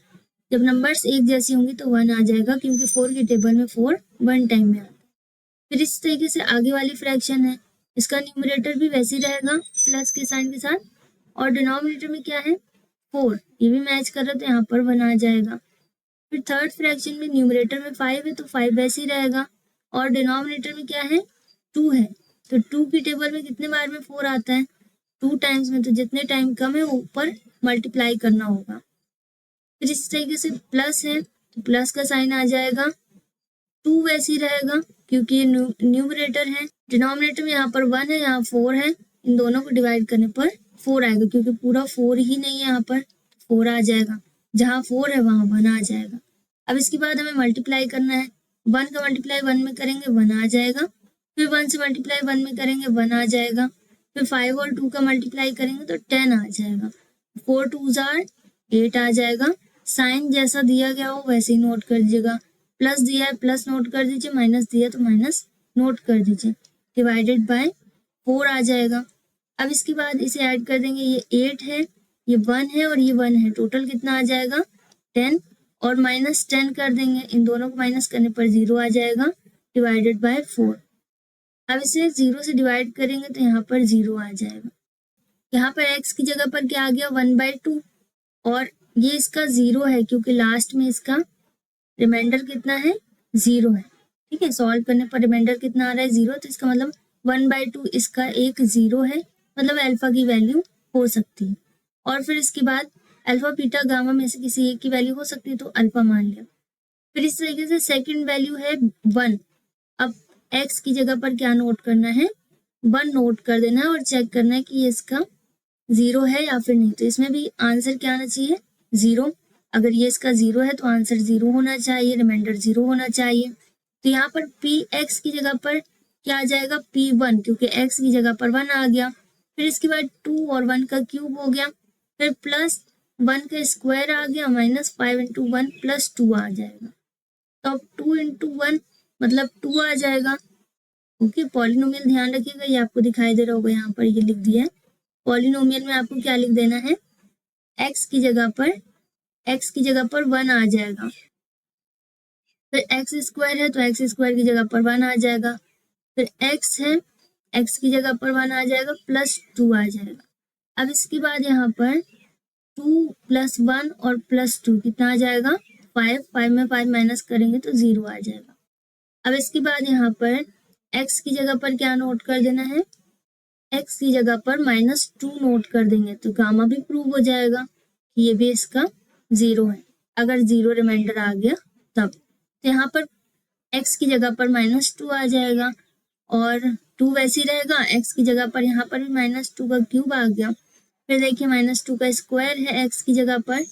जब नंबर्स एक जैसी होंगी तो 1 आ जाएगा क्योंकि 4 की टेबल में 4 1 टाइम में आता है। फिर इस तरीके से आगे वाली फ्रैक्शन है, इसका न्यूमरेटर भी वैसे ही रहेगा प्लस के साइन के साथ और डिनोमिनेटर में क्या है 4, ये भी मैच कर रहा है तो यहाँ पर 1 आ जाएगा। फिर थर्ड फ्रैक्शन में न्यूमरेटर में 5 है तो 5 वैसे ही रहेगा और डिनोमिनेटर में क्या है 2 है, तो 2 की टेबल में कितने बार में 4 आता है 2 टाइम्स में, तो जितने टाइम कम है वो ऊपर मल्टीप्लाई करना होगा। फिर इस तरीके से प्लस है तो प्लस का साइन आ जाएगा, 2 वैसे ही रहेगा क्योंकि ये न्यूमरेटर है, डिनोमिनेटर में यहाँ पर 1 है, यहाँ 4 है, इन दोनों को डिवाइड करने पर 4 आएगा क्योंकि पूरा 4 ही नहीं है यहाँ पर, 4 आ जाएगा, जहाँ 4 है वहाँ 1 आ जाएगा। अब इसके बाद हमें मल्टीप्लाई करना है, 1 का मल्टीप्लाई 1 में करेंगे 1 आ जाएगा, फिर 1 से मल्टीप्लाई 1 में करेंगे 1 आ जाएगा, फिर 5 और 2 का मल्टीप्लाई करेंगे तो 10 आ जाएगा, 4 2 जार 8 आ जाएगा। साइन जैसा दिया गया हो वैसे ही नोट कर दीजिएगा, प्लस दिया है प्लस नोट कर दीजिए, माइनस दिया तो माइनस नोट कर दीजिए, डिवाइडेड बाय 4 आ जाएगा। अब इसके बाद इसे ऐड कर देंगे, ये 8 है, ये 1 है और ये 1 है, टोटल कितना आ जाएगा 10 और -10 कर देंगे, इन दोनों को माइनस करने पर 0 आ जाएगा, डिवाइडेड बाय 4। अब इसे 0 से डिवाइड करेंगे तो यहाँ पर 0 आ जाएगा। यहाँ पर x की जगह पर क्या आ गया 1/2 और ये इसका 0 है क्योंकि लास्ट में इसका रिमाइंडर कितना है 0 है। ठीक है, सॉल्व करने पर रिमाइंडर कितना आ रहा है 0, तो इसका मतलब 1/2 इसका एक 0 है, मतलब अल्फा की वैल्यू हो सकती है। और फिर इसके बाद अल्फा बीटा गामा में से किसी एक की वैल्यू हो सकती है तो अल्फा मान लिया। फिर इस तरीके से सेकंड वैल्यू है 1। अब x की जगह पर क्या नोट करना है, 1 नोट कर देना है और चेक करना है कि ये इसका 0 है या फिर नहीं। तो इसमें भी आंसर क्या आना चाहिए, 0। अगर ये इसका 0 है तो आंसर 0 होना चाहिए, रिमाइंडर 0 होना चाहिए। तो यहाँ पर पी एक्स की जगह पर क्या आ जाएगा, P1, क्योंकि x की जगह पर 1 आ गया। फिर इसके बाद 2 और 1 का क्यूब हो गया, फिर प्लस 1 का स्क्वायर आ गया, -5 × 1 + 2 आ जाएगा। तो अब 2 × 1 मतलब 2 आ जाएगा। ओके, पॉलिनोमियल ध्यान रखिएगा, ये आपको दिखाई दे रहा होगा, यहाँ पर ये लिख दिया है। पॉलिनोमियल में आपको क्या लिख देना है, x की जगह पर 1 आ जाएगा। फिर x² है तो x² की जगह पर 1 आ जाएगा। फिर x है, x की जगह पर 1 आ जाएगा, +2 आ जाएगा। अब इसके बाद यहाँ पर 2 + 1 और +2 कितना आ जाएगा, 5 में 5 माइनस करेंगे तो 0 आ जाएगा। अब इसके बाद यहाँ पर x की जगह पर क्या नोट कर देना है, x की जगह पर -2 नोट कर देंगे तो गामा भी प्रूव हो जाएगा कि ये भी इसका 0 है। अगर 0 रिमाइंडर आ गया तब। तो यहाँ पर x की जगह पर -2 आ जाएगा और 2 वैसे ही रहेगा, x की जगह पर यहाँ पर भी -2 का क्यूब आ गया। फिर देखिए -2 का स्क्वायर है x की जगह पर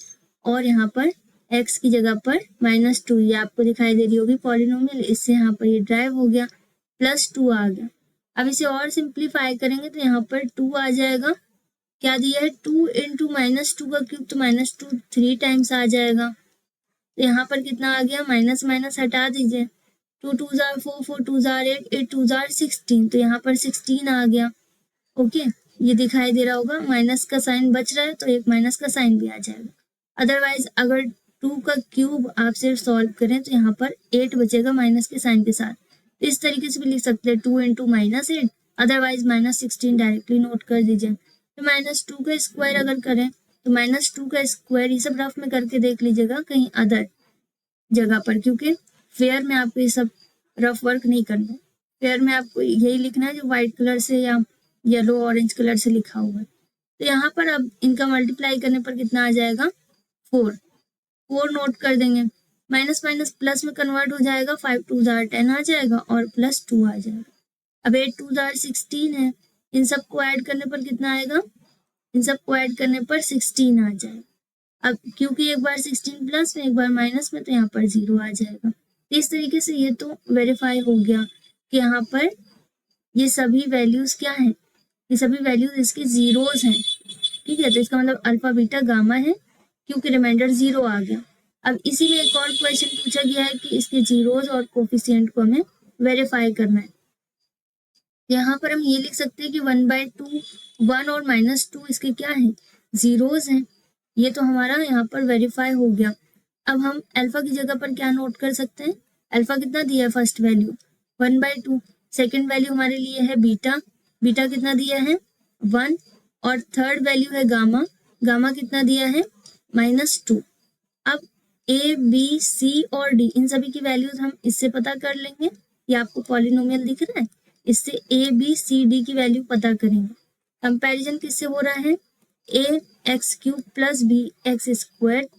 और यहाँ पर x की जगह पर -2, ये आपको दिखाई दे रही होगी पॉलिनोमियल, इससे यहाँ पर ये ड्राइव हो गया, +2 आ गया। अब इसे और सिंप्लीफाई करेंगे तो यहाँ पर 2 आ जाएगा। क्या दिया है, 2 × -2 का क्यूब तो -2 3 टाइम्स आ जाएगा। तो यहाँ पर कितना आ गया, माइनस माइनस हटा दीजिए, 2 2 जार 4 4 2 जार 8 8 2 जार 16, तो यहाँ पर 16 आ गया। ओके, ये दिखाई दे रहा होगा, माइनस का साइन बच रहा है तो एक माइनस का साइन भी आ जाएगा। अदरवाइज अगर 2 का क्यूब आप सिर्फ सॉल्व करें तो यहाँ पर 8 बचेगा माइनस के साइन के साथ। इस तरीके से भी लिख सकते हैं 2 × -8, अदरवाइज -16 डायरेक्टली नोट कर दीजिए। तो -2 का स्क्वायर अगर करें तो -2 का स्क्वायर, ये सब रफ में करके देख लीजिएगा कहीं अदर जगह पर, क्योंकि फेयर में आपको ये सब रफ वर्क नहीं करना है। फेयर में आपको यही लिखना है जो व्हाइट कलर से या येलो ऑरेंज कलर से लिखा हुआ है। तो यहाँ पर अब इनका मल्टीप्लाई करने पर कितना आ जाएगा, 4 नोट कर देंगे, माइनस माइनस प्लस में कन्वर्ट हो जाएगा, 5 2 जार 10 आ जाएगा और +2 आ जाएगा। अब 8 2 जार 16 है, इन सबको ऐड करने पर कितना आएगा, इन सबको ऐड करने पर 16 आ जाएगा। अब क्योंकि एक बार 16 प्लस में एक बार माइनस में तो यहाँ पर 0 आ जाएगा। तो इस तरीके से ये तो वेरीफाई हो गया कि यहाँ पर ये सभी वैल्यूज क्या हैं, ये सभी वैल्यूज इसके जीरोज हैं। ठीक है, तो इसका मतलब अल्फा बीटा गामा है क्योंकि रिमाइंडर 0 आ गया। अब इसी में एक और क्वेश्चन पूछा गया है कि इसके जीरोज और कोफिशिएंट को हमें वेरीफाई करना है। यहाँ पर हम ये लिख सकते हैं कि 1/2 1 और -2 इसके क्या है, जीरोज हैं। ये तो हमारा यहाँ पर वेरीफाई हो गया। अब हम अल्फा की जगह पर क्या नोट कर सकते हैं, अल्फा कितना दिया है, फर्स्ट वैल्यू 1/2, सेकेंड वैल्यू हमारे लिए है बीटा, बीटा कितना दिया है 1, और थर्ड वैल्यू है गामा, गामा कितना दिया है -2। अब ए बी सी और डी इन सभी की वैल्यूज हम इससे पता कर लेंगे, ये आपको पॉलिनोमियल दिख रहा है, इससे ए बी सी डी की वैल्यू पता करेंगे। कंपैरिजन किससे हो रहा है, ए x³ + b x²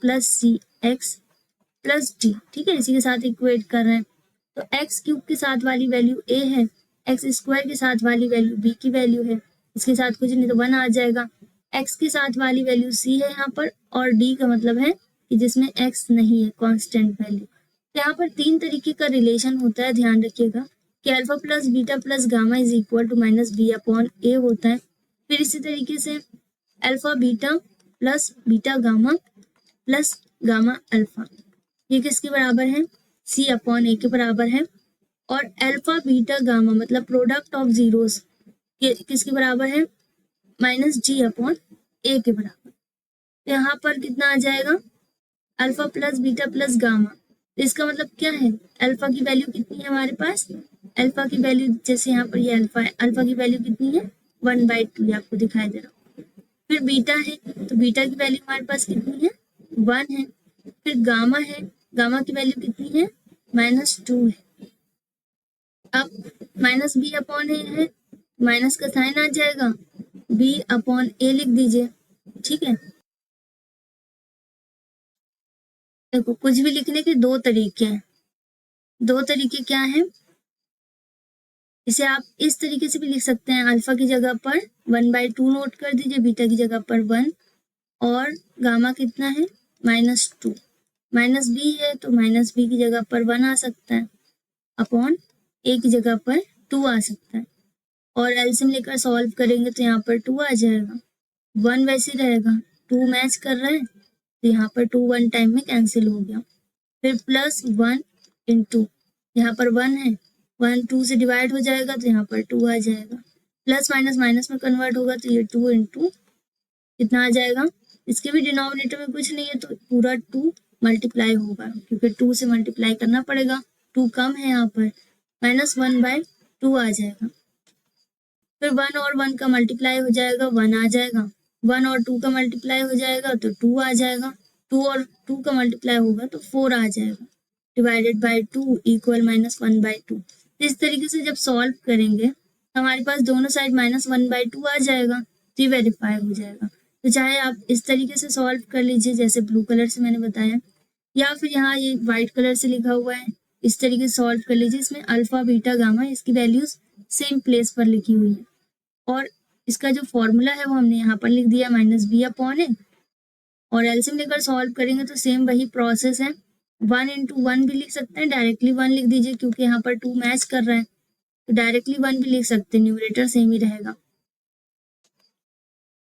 + c x + d, ठीक है, इसी के साथ इक्वेट कर रहे हैं। तो x³ के साथ वाली वैल्यू a है, x² के साथ वाली वैल्यू b की वैल्यू है, इसके साथ कुछ नहीं तो 1 आ जाएगा। x के साथ वाली वैल्यू c है यहाँ पर, और d का मतलब है कि जिसमें x नहीं है, कांस्टेंट वैल्यू। तो यहाँ पर 3 तरीके का रिलेशन होता है, ध्यान रखिएगा कि अल्फा + बीटा + गामा = -b/a होता है। फिर इसी तरीके से alpha beta + beta gamma + gamma alpha, ये किसके बराबर है, c/a के बराबर है। और अल्फा बीटा गामा मतलब प्रोडक्ट ऑफ जीरोस किसके बराबर है, -g/a के बराबर। यहाँ पर कितना आ जाएगा, अल्फा + बीटा + गामा, इसका मतलब क्या है, अल्फा की वैल्यू कितनी है हमारे पास, अल्फा की वैल्यू जैसे यहाँ पर ये अल्फा है, अल्फा की वैल्यू कितनी है 1/2, आपको दिखाई दे रहा है। फिर बीटा है तो बीटा की वैल्यू हमारे पास कितनी है 1 है। फिर गामा है, गामा की वैल्यू कितनी है -2 है। अब -b/a है, माइनस का साइन आ जाएगा, b/a लिख दीजिए, ठीक है। देखो कुछ भी लिखने के दो तरीके हैं। दो तरीके क्या हैं? इसे आप इस तरीके से भी लिख सकते हैं, अल्फा की जगह पर 1/2 नोट कर दीजिए, बीटा की जगह पर 1, और गामा कितना है -2। माइनस बी है तो माइनस बी की जगह पर 1 आ सकता है, अपॉन ए की जगह पर 2 आ सकता है। और एलसीएम लेकर सॉल्व करेंगे तो यहाँ पर 2 आ जाएगा, 1 वैसे रहेगा, 2 मैच कर रहा है तो यहाँ पर 2 1 टाइम में कैंसिल हो गया। फिर प्लस 1 इंटू, यहाँ पर 1 है, 1 2 से डिवाइड हो जाएगा तो यहाँ पर 2 आ जाएगा। प्लस माइनस माइनस में कन्वर्ट होगा तो ये 2 इंटू कितना आ जाएगा? इसके भी डिनोमिनेटर में कुछ नहीं है तो पूरा 2 मल्टीप्लाई होगा, क्योंकि 2 से मल्टीप्लाई करना पड़ेगा, 2 कम है यहाँ पर, -1/2 आ जाएगा। फिर 1 और 1 का मल्टीप्लाई हो जाएगा, 1 आ जाएगा, 1 और 2 का मल्टीप्लाई हो जाएगा तो 2 आ जाएगा, 2 और 2 का मल्टीप्लाई होगा तो 4 आ जाएगा, डिवाइडेड बाय 2 इक्वल -1/2। इस तरीके से जब सॉल्व करेंगे तो हमारे पास दोनों साइड -1/2 आ जाएगा, तो ये वेरीफाई हो जाएगा। तो चाहे आप इस तरीके से सॉल्व कर लीजिए जैसे ब्लू कलर से मैंने बताया, या फिर यहाँ ये व्हाइट कलर से लिखा हुआ है, इस तरीके से सॉल्व कर लीजिए। इसमें अल्फा बीटा गामा इसकी वैल्यूज सेम प्लेस पर लिखी हुई है, और इसका जो फॉर्मूला है वो हमने यहाँ पर लिख दिया -b/a, और एलसीएम लेकर सॉल्व करेंगे तो सेम वही प्रोसेस है, 1 इंटू 1 भी लिख सकते हैं, डायरेक्टली 1 लिख दीजिए क्योंकि यहाँ पर 2 मैच कर रहा है, तो डायरेक्टली 1 भी लिख सकते हैं, न्यूमरेटर सेम ही रहेगा।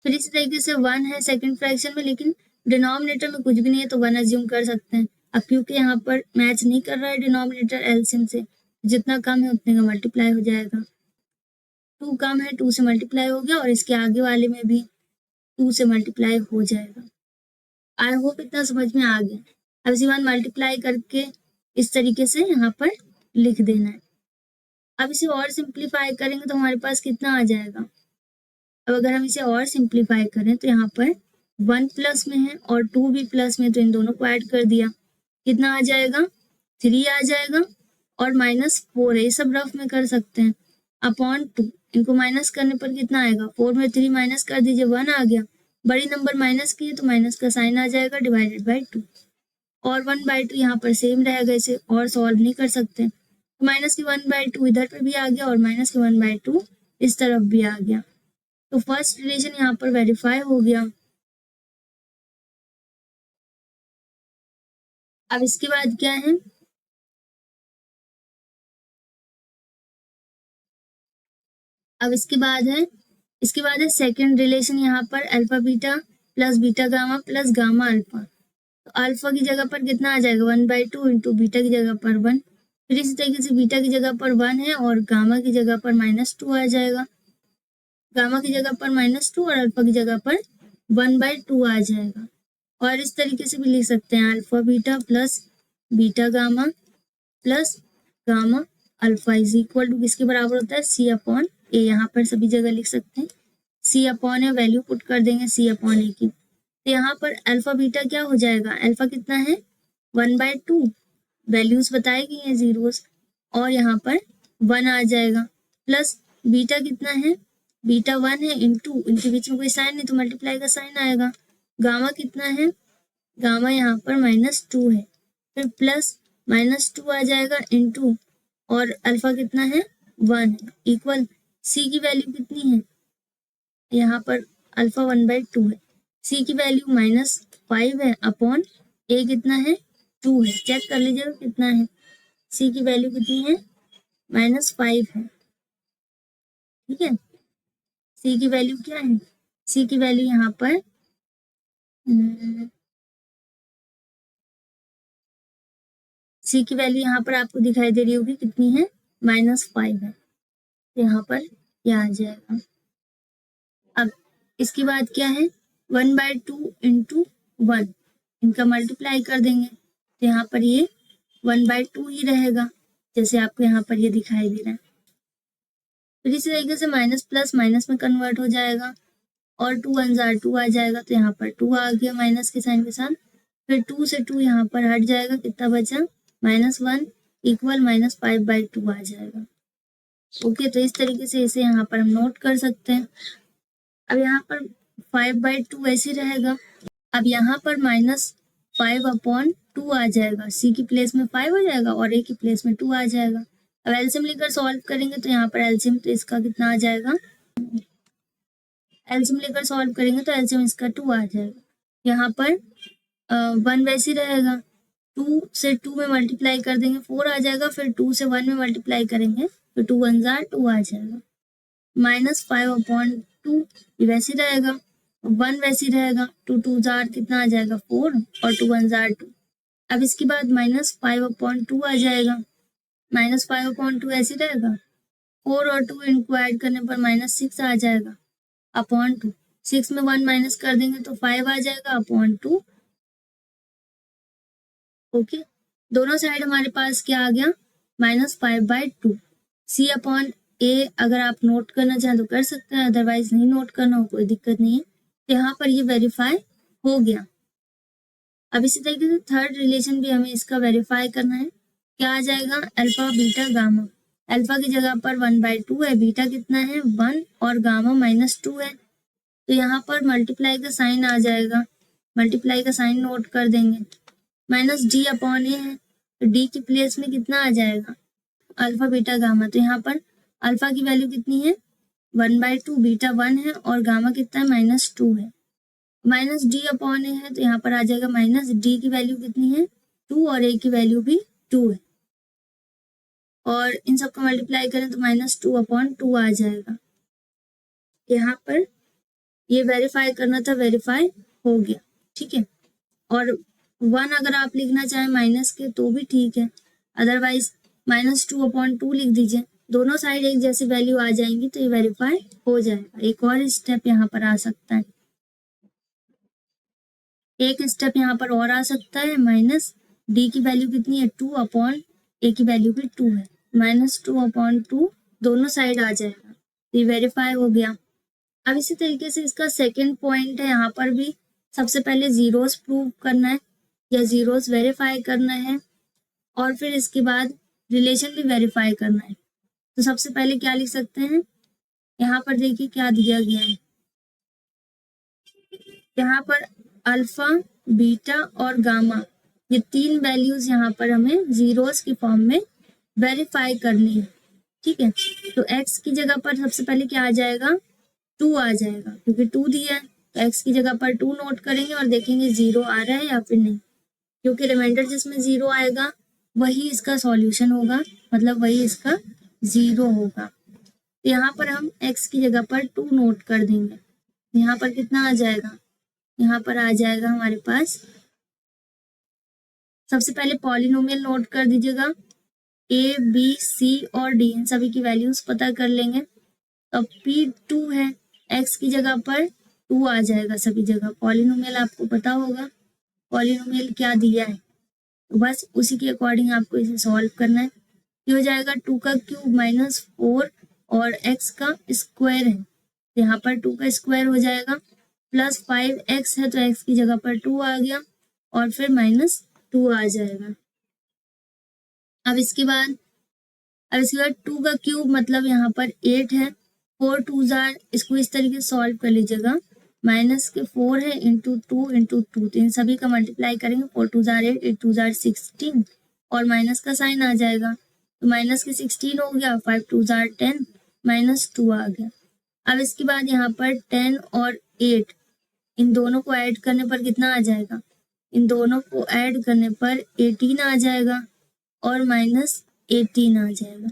फिर इसी तरीके से 1 है सेकंड फ्रैक्शन में, लेकिन डिनोमिनेटर में कुछ भी नहीं है तो 1 अज्यूम कर सकते हैं। अब क्योंकि यहाँ पर मैच नहीं कर रहा है डिनोमिनेटर एलसीएम से, जितना कम है उतने का मल्टीप्लाई हो जाएगा, 2 कम है 2 से मल्टीप्लाई हो गया, और इसके आगे वाले में भी 2 से मल्टीप्लाई हो जाएगा। आई होप इतना समझ में आ गया। अब इसी बार मल्टीप्लाई करके इस तरीके से यहाँ पर लिख देना है। अब इसे और सिंप्लीफाई करेंगे तो हमारे पास कितना आ जाएगा? अब अगर हम इसे और सिंप्लीफाई करें तो यहाँ पर 1 प्लस में है और 2 भी प्लस में, तो इन दोनों को ऐड कर दिया, कितना आ जाएगा? 3 आ जाएगा, और -4 है, ये सब रफ में कर सकते हैं, अपॉन 2, इनको माइनस करने पर कितना आएगा? 4 में 3 माइनस कर दीजिए, 1 आ गया, बड़ी नंबर माइनस की है तो माइनस का साइन आ जाएगा, डिवाइडेड बाय 2, और 1/2 यहाँ पर सेम रहेगा, इसे और सॉल्व नहीं कर सकते, तो माइनस की 1/2 इधर पे भी आ गया और माइनस की 1/2 इस तरफ भी आ गया, तो फर्स्ट रिलेशन यहाँ पर वेरीफाई हो गया। अब इसके बाद क्या है? अब इसके बाद है सेकंड रिलेशन, यहाँ पर alpha beta plus beta gamma plus gamma alpha, तो अल्फा की जगह पर कितना आ जाएगा? 1/2 इंटू बीटा की जगह पर 1, फिर इसी तरीके से बीटा की जगह पर 1 है और गामा की जगह पर -2 आ जाएगा, गामा की जगह पर -2 और अल्फा की जगह पर 1/2 आ जाएगा। और इस तरीके से भी लिख सकते हैं, alpha beta plus beta gamma plus gamma alpha is equal to किसके बराबर होता है? C/A। यहाँ पर सभी जगह लिख सकते हैं, C/A वैल्यू पुट कर देंगे C/A की, तो यहाँ पर अल्फा बीटा क्या हो जाएगा? अल्फा कितना है? 1/2, वैल्यूज बताई गई हैं जीरोस, और यहाँ पर 1 आ जाएगा, प्लस बीटा कितना है? बीटा 1 है, इंटू इनके बीच में कोई साइन नहीं तो मल्टीप्लाई का साइन आएगा, गामा कितना है? गामा यहाँ पर -2 है, फिर प्लस -2 आ जाएगा, इंटू और अल्फा कितना है? 1 है, इक्वल सी की वैल्यू कितनी है? यहाँ पर अल्फा 1/2 है, सी की वैल्यू -5 है, अपॉन ए कितना है? 2 है, चेक कर लीजिएगा कितना है, सी की वैल्यू कितनी है? -5 है, ठीक है। सी की वैल्यू क्या है? सी की वैल्यू यहाँ पर सी की वैल्यू यहाँ पर आपको दिखाई दे रही होगी, कितनी है? -5 है, यहाँ पर यह आ जाएगा। अब इसके बाद क्या है? 1/2 इंटू 1, इनका मल्टीप्लाई कर देंगे तो यहाँ पर ये 1/2 ही रहेगा, जैसे आपको यहाँ पर ये दिखाई दे रहा है। फिर इसी तरीके से माइनस प्लस माइनस में कन्वर्ट हो जाएगा, और 2 1 जार 2 आ जाएगा, तो यहाँ पर 2 आ गया माइनस के साइन के साथ, फिर 2 से 2 यहाँ पर हट जाएगा, कितना बचा? -1 इक्वल -5/2 आ जाएगा। ओके, तो इस तरीके से इसे यहाँ पर हम नोट कर सकते हैं। अब यहाँ पर 5/2 ऐसे रहेगा, अब यहाँ पर 5/2 आ जाएगा। सी की प्लेस में 5 आ जाएगा और ए की प्लेस में 2 आ जाएगा। अब एलसीएम लेकर सॉल्व करेंगे तो यहाँ पर एलसीएम तो इसका कितना आ जाएगा, एलसीएम लेकर सॉल्व करेंगे तो एलसीएम इसका 2 आ जाएगा। यहाँ पर 1 वैसे ही रहेगा, 2 से 2 में मल्टीप्लाई कर देंगे 4 आ जाएगा, फिर 2 से 1 में मल्टीप्लाई करेंगे तो 2 1 जार 2 आ जाएगा। -5/2 ये वैसे रहेगा, 1 वैसे रहेगा, 2 2 जार कितना आ जाएगा 4 और 2 1 जार 2। अब इसके बाद -5/2 आ जाएगा, -5/2 ऐसे रहेगा, 4 और 2 इनको ऐड करने पर -6 आ जाएगा अपॉन 2। 6 में 1 माइनस कर देंगे तो 5 आ जाएगा अपॉन 2। ओके, दोनों साइड हमारे पास क्या आ गया, -5/2। सी अपॉन ए अगर आप नोट करना चाहें तो कर सकते हैं, अदरवाइज नहीं नोट करना हो कोई दिक्कत नहीं है। तो यहाँ पर ये वेरीफाई हो गया। अब इसी तरीके से थर्ड रिलेशन भी हमें इसका वेरीफाई करना है। क्या आ जाएगा, अल्फा बीटा गामा। अल्फा की जगह पर 1/2 है, बीटा कितना है 1 और गामा -2 है। तो यहाँ पर मल्टीप्लाई का साइन आ जाएगा, मल्टीप्लाई का साइन नोट कर देंगे। -d/a है तो d की प्लेस में कितना आ जाएगा, अल्फा बीटा गामा। तो यहाँ पर अल्फा की वैल्यू कितनी है 1/2, बीटा 1 है और गामा कितना है -2 है। -d/a है तो यहाँ पर आ जाएगा -d की वैल्यू कितनी है 2 और a की वैल्यू भी 2 है, और इन सबका मल्टीप्लाई करें तो -2/2 आ जाएगा। यहाँ पर ये वेरीफाई करना था, वेरीफाई हो गया, ठीक है। और 1 अगर आप लिखना चाहें माइनस के तो भी ठीक है, अदरवाइज -2/2 लिख दीजिए, दोनों साइड एक जैसी वैल्यू आ जाएंगी तो ये वेरीफाई हो जाएगा। एक और स्टेप यहाँ पर आ सकता है, एक स्टेप यहाँ पर और आ सकता है, -d की वैल्यू कितनी है 2 अपॉन a की वैल्यू भी 2 है, -2/2 दोनों साइड आ जाएगा, ये वेरीफाई हो गया। अब इसी तरीके से इसका सेकंड पॉइंट है, यहाँ पर भी सबसे पहले जीरोस प्रूव करना है या जीरोस वेरीफाई करना है और फिर इसके बाद रिलेशन भी वेरीफाई करना है। तो सबसे पहले क्या लिख सकते हैं, यहाँ पर देखिए क्या दिया गया है, यहाँ पर अल्फा बीटा और गामा ये 3 वैल्यूज यहाँ पर हमें जीरोस की फॉर्म में वेरीफाई करनी है, ठीक है। तो x की जगह पर सबसे पहले क्या आ जाएगा 2 आ जाएगा, क्योंकि 2 दिया है तो x की जगह पर 2 नोट करेंगे और देखेंगे 0 आ रहा है या फिर नहीं, क्योंकि रिमाइंडर जिसमें 0 आएगा वही इसका सॉल्यूशन होगा, मतलब वही इसका 0 होगा। तो यहाँ पर हम x की जगह पर 2 नोट कर देंगे, यहाँ पर कितना आ जाएगा, यहाँ पर आ जाएगा हमारे पास, सबसे पहले पॉलिनोमियल नोट कर दीजिएगा, a b c और d इन सभी की वैल्यूज पता कर लेंगे। अब p2 है, x की जगह पर 2 आ जाएगा सभी जगह, पॉलिनोमियल आपको पता होगा पॉलिनोमियल क्या दिया है, तो बस उसी के अकॉर्डिंग आपको इसे सॉल्व करना है। ये हो जाएगा 2 का क्यूब -4 और x का स्क्वायर है, यहाँ पर 2 का स्क्वायर हो जाएगा, प्लस 5x है तो x की जगह पर 2 आ गया और फिर -2 आ जाएगा। अब इसके बाद 2 का क्यूब मतलब यहाँ पर 8 है, 4 2 जार, इसको इस तरीके से सॉल्व कर लीजिएगा, -4 है इंटू 2 इंटू 2, तो इन सभी का मल्टीप्लाई करेंगे, 4 2 जार 8, 8 2 जार 16 और माइनस का साइन आ जाएगा, तो माइनस के 16 हो गया, 5 2 जार 10, -2 आ गया। अब इसके बाद यहाँ पर 10 और 8 इन दोनों को ऐड करने पर कितना आ जाएगा, इन दोनों को ऐड करने पर 18 आ जाएगा और -18 आ जाएगा,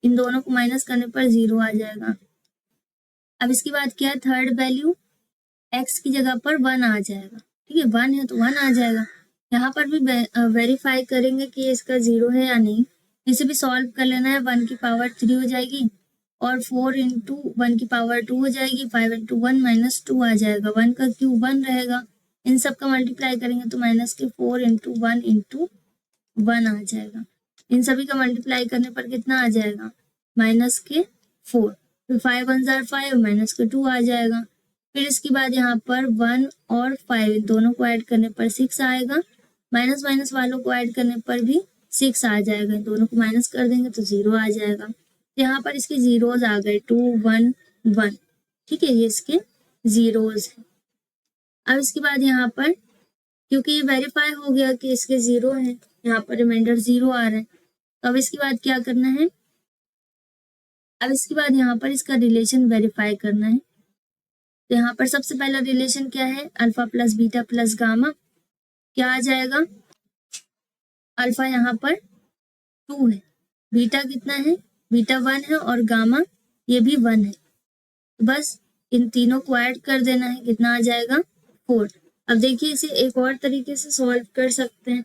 इन दोनों को माइनस करने पर 0 आ जाएगा। अब इसके बाद क्या है, थर्ड वैल्यू x की जगह पर 1 आ जाएगा, ठीक है, 1 है तो 1 आ जाएगा। यहाँ पर भी वेरीफाई करेंगे कि इसका 0 है या नहीं, इसे भी सॉल्व कर लेना है, 1 की पावर 3 हो जाएगी और 4 इंटू 1 की पावर 2 हो जाएगी, 5 इंटू 1 -2 आ जाएगा, 1 का क्यूब 1 रहेगा, इन सब का मल्टीप्लाई करेंगे तो -4 इंटू 1 इंटू 1 आ जाएगा, इन सभी का मल्टीप्लाई करने पर कितना आ जाएगा -4, फिर 5 1 जार 5 -2 आ जाएगा। फिर इसके बाद यहाँ पर 1 और 5 दोनों को ऐड करने पर 6 आएगा, माइनस माइनस वालों को ऐड करने पर भी 6 आ जाएगा, दोनों को माइनस कर देंगे तो 0 आ जाएगा। यहाँ पर इसके जीरोज आ गए 2 1 1, ठीक है, ये इसके जीरोज है। अब इसके बाद यहाँ पर क्योंकि ये वेरीफाई हो गया कि इसके 0 है, यहाँ पर रिमाइंडर 0 आ रहा है। तो अब इसके बाद क्या करना है, अब इसके बाद यहाँ पर इसका रिलेशन वेरीफाई करना है। तो यहाँ पर सबसे पहला रिलेशन क्या है, alpha plus beta plus gamma, क्या आ जाएगा, अल्फा यहाँ पर 2 है, बीटा कितना है, बीटा 1 है और गामा ये भी 1 है। तो बस इन तीनों को ऐड कर देना है, कितना आ जाएगा 4। अब देखिए इसे एक और तरीके से सॉल्व कर सकते हैं।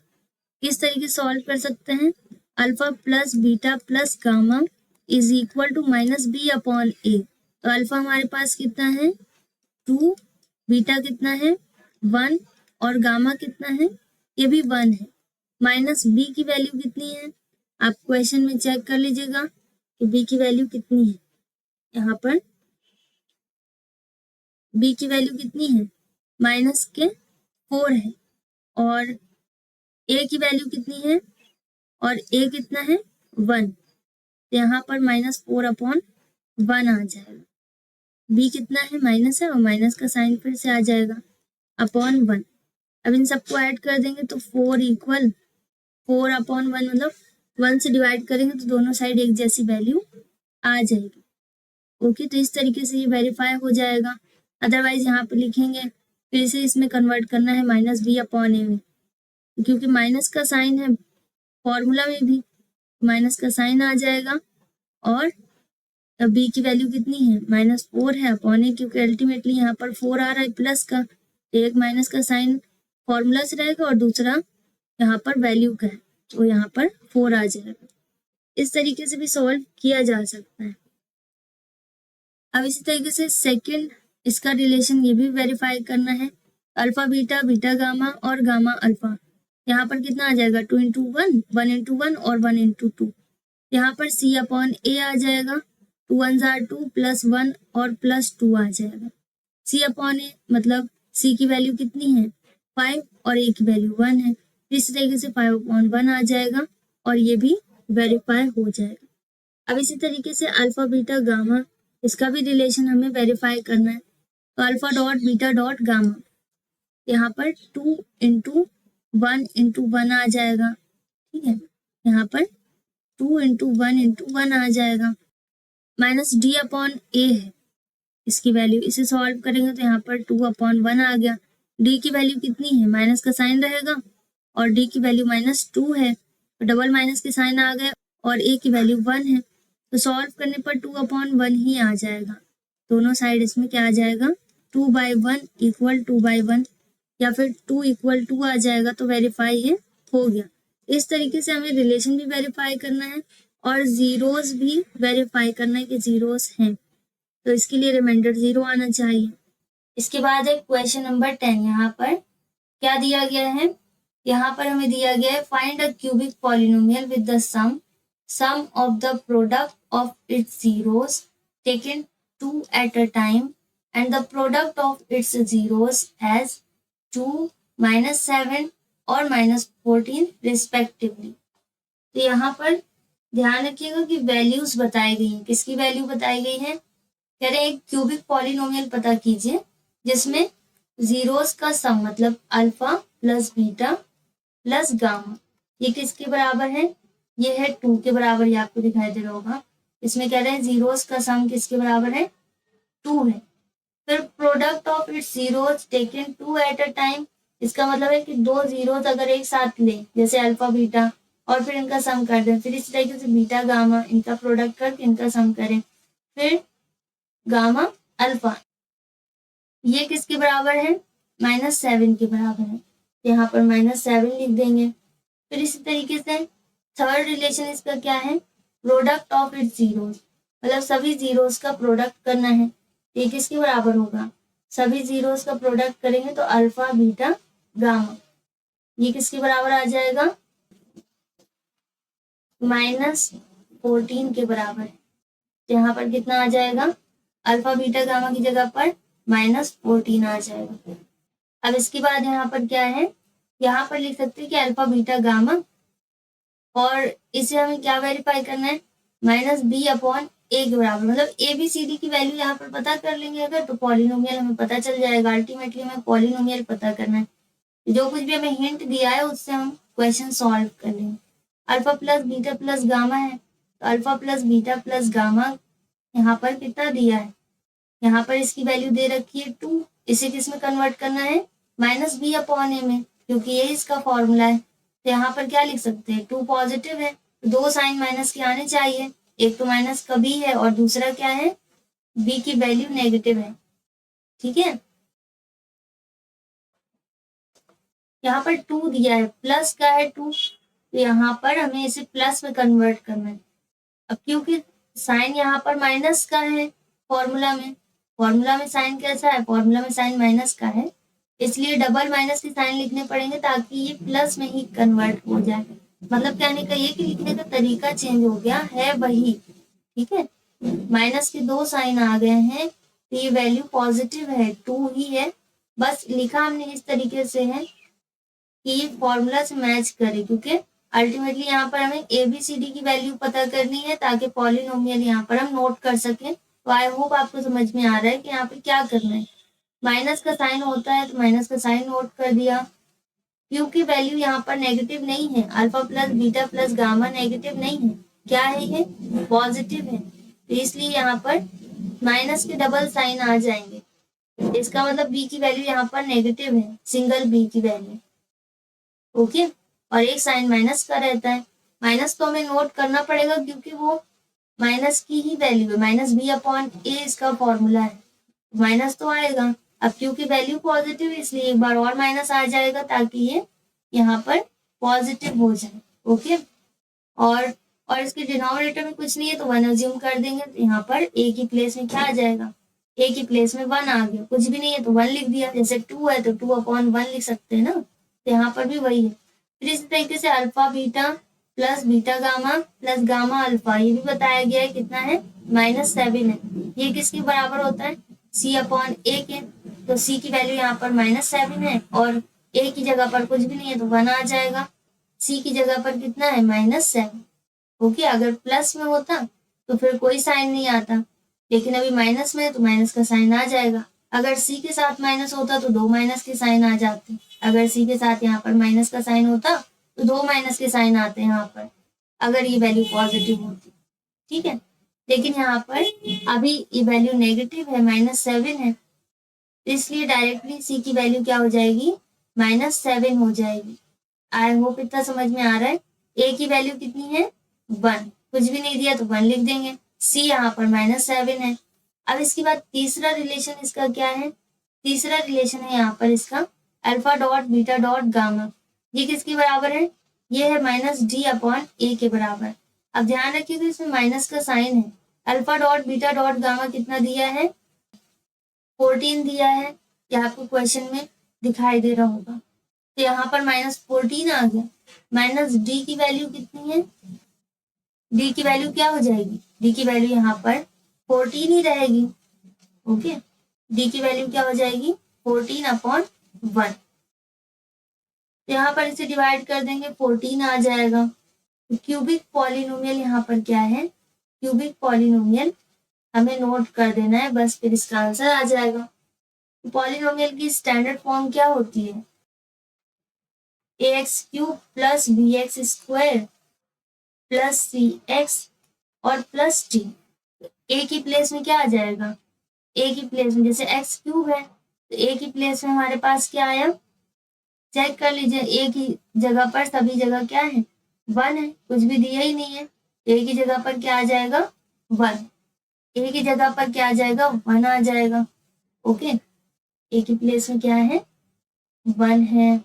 किस तरीके से सॉल्व कर सकते हैं, alpha plus beta plus gamma is equal to minus b upon a. तो अल्फा हमारे पास कितना है 2, बीटा कितना है 1 और गामा कितना है, ये भी 1 है। माइनस बी की वैल्यू कितनी है, आप क्वेश्चन में चेक कर लीजिएगा कि बी की वैल्यू कितनी है। यहाँ पर बी की वैल्यू कितनी है, माइनस के 4 है और ए की वैल्यू कितनी है, और ए कितना है 1। यहाँ पर -4 अपॉन 1 आ जाएगा। बी कितना है, माइनस है और माइनस का साइन फिर से आ जाएगा अपॉन 1। अब इन सबको ऐड कर देंगे तो 4 इक्वल 4 अपॉन 1 मतलब 1 से डिवाइड करेंगे तो दोनों साइड एक जैसी वैल्यू आ जाएगी। ओके, तो इस तरीके से ये वेरीफाई हो जाएगा। अदरवाइज यहाँ पे लिखेंगे फिर से इसमें कन्वर्ट करना है माइनस बी अपॉन ए में, क्योंकि माइनस का साइन है फॉर्मूला में भी, माइनस का साइन आ जाएगा और बी की वैल्यू कितनी है -4 है अपॉन ए, क्योंकि अल्टीमेटली यहाँ पर 4 आ रहा है प्लस का, एक माइनस का साइन फॉर्मूला से रहेगा और दूसरा यहाँ पर वैल्यू का है तो यहाँ पर 4 आ जाएगा। इस तरीके से भी सॉल्व किया जा सकता है। अब इसी तरीके से सेकंड इसका रिलेशन ये भी वेरीफाई करना है, अल्फा बीटा बीटा गामा और गामा अल्फा। यहाँ पर कितना आ जाएगा 2 इंटू 1, 1 इंटू 1 और 1 इंटू 2। यहाँ पर c अपॉन ए आ जाएगा, 2 1 जार 2 प्लस 1 और प्लस 2 आ जाएगा। c अपॉन ए मतलब c की वैल्यू कितनी है 5 और a की वैल्यू 1 है, इस तरीके से 5 अपॉन 1 आ जाएगा और ये भी वेरीफाई हो जाएगा। अब इसी तरीके से अल्फा बीटा गामा इसका भी रिलेशन हमें वेरीफाई करना है। तो alpha dot beta dot gamma, यहाँ पर 2 इंटू 1 इंटू 1 आ जाएगा, ठीक है, यहाँ पर 2 इंटू 1 इंटू 1 आ जाएगा, माइनस डी अपॉन ए है इसकी वैल्यू, इसे सॉल्व करेंगे तो यहाँ पर 2 अपॉन 1 आ गया। डी की वैल्यू कितनी है, माइनस का साइन रहेगा और डी की वैल्यू -2 है, तो डबल माइनस के साइन आ गए और ए की वैल्यू 1 है, तो सॉल्व करने पर 2 अपॉन 1 ही आ जाएगा। दोनों साइड इसमें क्या आ जाएगा 2/1 इक्वल 2/1 या फिर 2 इक्वल 2 आ जाएगा, तो वेरीफाई है हो गया। इस तरीके से हमें रिलेशन भी वेरीफाई करना है और जीरोस भी वेरीफाई करना है कि जीरोस हैं, तो इसके लिए रिमाइंडर 0 आना चाहिए। इसके बाद है क्वेश्चन नंबर 10। यहाँ पर क्या दिया गया है, यहाँ पर हमें दिया गया है find a cubic polynomial with the sum of the product of its zeros taken 2 at a time and the product of its zeros as 2, -7 और -14 respectively। तो यहाँ पर ध्यान रखिएगा कि वैल्यूज बताई गई हैं। किसकी वैल्यू बताई गई है, कह रहे हैं एक क्यूबिक पॉलिनोमियल पता कीजिए जिसमें जीरोस का सम मतलब alpha plus beta plus gamma ये किसके बराबर है, ये है 2 के बराबर, ये आपको दिखाई दे रहा होगा। इसमें कह रहे हैं जीरोस का सम किसके बराबर है 2 है। फिर product of its zeros taken 2 at a time, इसका मतलब है कि 2 जीरोस अगर एक साथ लें जैसे अल्फा बीटा और फिर इनका सम कर दें, फिर इस तरीके से बीटा गामा इनका प्रोडक्ट करके इनका सम करें, फिर गामा अल्फा ये किसके बराबर है -7 के बराबर है, यहाँ पर -7 लिख देंगे। फिर इसी तरीके से थर्ड रिलेशन इसका क्या है, प्रोडक्ट ऑफ इट्स जीरोस मतलब सभी जीरोस का प्रोडक्ट करना है, ये किसके बराबर होगा, सभी जीरोस का प्रोडक्ट करेंगे तो अल्फा बीटा गामा ये किसके बराबर आ जाएगा -14 के बराबर है। तो यहाँ पर कितना आ जाएगा, अल्फा बीटा गामा की जगह पर -14 आ जाएगा। अब इसके बाद यहाँ पर क्या है, यहाँ पर लिख सकते हैं कि अल्फा बीटा गामा और इसे हमें क्या वेरीफाई करना है -b अपॉन ए के बराबर, मतलब ए बी सी डी की वैल्यू यहाँ पर पता कर लेंगे अगर तो पॉलिनोमियल हमें पता चल जाएगा। अल्टीमेटली हमें पॉलिनोमियल पता करना है, जो कुछ भी हमें हिंट दिया है उससे हम क्वेश्चन सॉल्व कर लेंगे। Alpha plus beta plus gamma है, तो alpha plus beta plus gamma यहाँ पर कितना दिया है, यहाँ पर इसकी वैल्यू दे रखी है 2। इसे किस में कन्वर्ट करना है, माइनस बी अपॉन ए में, क्योंकि ये इसका फॉर्मूला है। तो यहाँ पर क्या लिख सकते हैं, 2 पॉजिटिव है तो 2 साइन माइनस के आने चाहिए, एक तो माइनस का बी है और दूसरा क्या है, बी की वैल्यू नेगेटिव है। ठीक है, यहाँ पर 2 दिया है, प्लस का है 2, तो यहाँ पर हमें इसे प्लस में कन्वर्ट करना है। अब क्योंकि साइन यहाँ पर माइनस का है फॉर्मूला में साइन कैसा है, फॉर्मूला में साइन माइनस का है, इसलिए डबल माइनस के साइन लिखने पड़ेंगे ताकि ये प्लस में ही कन्वर्ट हो जाए। मतलब कहने का ये कि लिखने का तरीका चेंज हो गया है वही। ठीक है, माइनस के 2 साइन आ गए हैं तो ये वैल्यू पॉजिटिव है, 2 ही है, बस लिखा हमने इस तरीके से है कि ये फॉर्मूला से मैच करे, क्योंकि अल्टीमेटली यहाँ पर हमें ABCD की वैल्यू पता करनी है ताकि पॉलिनोमियल यहाँ पर हम नोट कर सकें। तो आई होप आपको समझ में आ रहा है कि यहाँ पे क्या करना है। माइनस का साइन होता है तो माइनस का साइन नोट कर दिया, क्यू की वैल्यू यहाँ पर नेगेटिव नहीं है, alpha plus beta plus gamma negative नहीं है, क्या है ये, पॉजिटिव है, तो इसलिए यहाँ पर माइनस के डबल साइन आ जाएंगे। इसका मतलब बी की वैल्यू यहाँ पर नेगेटिव है, सिंगल बी की वैल्यू। ओके, और एक साइन माइनस का रहता है, माइनस तो हमें नोट करना पड़ेगा क्योंकि वो माइनस की ही वैल्यू है, माइनस बी अपॉन ए इसका फॉर्मूला है, माइनस तो आएगा। अब क्योंकि वैल्यू पॉजिटिव है इसलिए एक बार और माइनस आ जाएगा ताकि ये यहाँ पर पॉजिटिव हो जाए। ओके, और इसके डिनोमिनेटर में कुछ नहीं है तो 1 अज्यूम कर देंगे, तो यहाँ पर ए की प्लेस में क्या आ जाएगा, ए की प्लेस में 1 आ गया, कुछ भी नहीं है तो 1 लिख दिया, जैसे 2 है तो 2 अपॉन 1 लिख सकते हैं ना, तो यहाँ पर भी वही है। फिर इसी तरीके से alpha beta plus beta gamma plus gamma alpha, ये भी बताया गया है कितना है, -7 है, ये किसके बराबर होता है, c अपॉन ए के, तो c की वैल्यू यहाँ पर -7 है और a की जगह पर कुछ भी नहीं है तो 1 आ जाएगा, c की जगह पर कितना है, -7। ओके, अगर प्लस में होता तो फिर कोई साइन नहीं आता, लेकिन अभी माइनस में है तो माइनस का साइन आ जाएगा। अगर c के साथ माइनस होता तो 2 माइनस के साइन आ जाते, अगर c के साथ यहाँ पर माइनस का साइन होता तो 2 माइनस के साइन आते यहाँ पर, अगर ये वैल्यू पॉजिटिव होती। ठीक है, लेकिन यहाँ पर अभी ये वैल्यू नेगेटिव है, -7 है, इसलिए डायरेक्टली c की वैल्यू क्या हो जाएगी, -7 हो जाएगी। आई होप इतना समझ में आ रहा है। a की वैल्यू कितनी है, 1, कुछ भी नहीं दिया तो 1 लिख देंगे, c यहाँ पर -7 है। अब इसके बाद तीसरा रिलेशन इसका क्या है, तीसरा रिलेशन है यहाँ पर इसका alpha dot beta dot gamma, ये किसके बराबर है, ये है -d अपॉन ए के बराबर। अब ध्यान रखिए तो इसमें माइनस का साइन है, alpha dot beta dot gamma कितना दिया है, 14 दिया है, ये आपको क्वेश्चन में दिखाई दे रहा होगा, तो यहाँ पर -14 आ गया, -d की वैल्यू कितनी है, d की वैल्यू क्या हो जाएगी, d की वैल्यू यहाँ पर 14 ही रहेगी। ओके, d की वैल्यू क्या हो जाएगी, 14 अपॉन 1, तो यहाँ पर इसे डिवाइड कर देंगे, 14 आ जाएगा। तो क्यूबिक पॉलिनोमियल यहाँ पर क्या है, क्यूबिक पॉलिनोमियल हमें नोट कर देना है, बस फिर इसका आंसर आ जाएगा। तो पॉलिनोमियल की स्टैंडर्ड फॉर्म क्या होती है, ax³ plus bx² plus cx और प्लस t। a की प्लेस में क्या आ जाएगा, a की प्लेस में जैसे x³ है तो a की प्लेस में हमारे पास क्या आया, चेक कर लीजिए, a की जगह पर सभी जगह क्या है, 1 है, कुछ भी दिया ही नहीं है, a की जगह पर क्या आ जाएगा, 1, a की जगह पर क्या आ जाएगा, 1 आ जाएगा। ओके, a की प्लेस में क्या है, 1 है।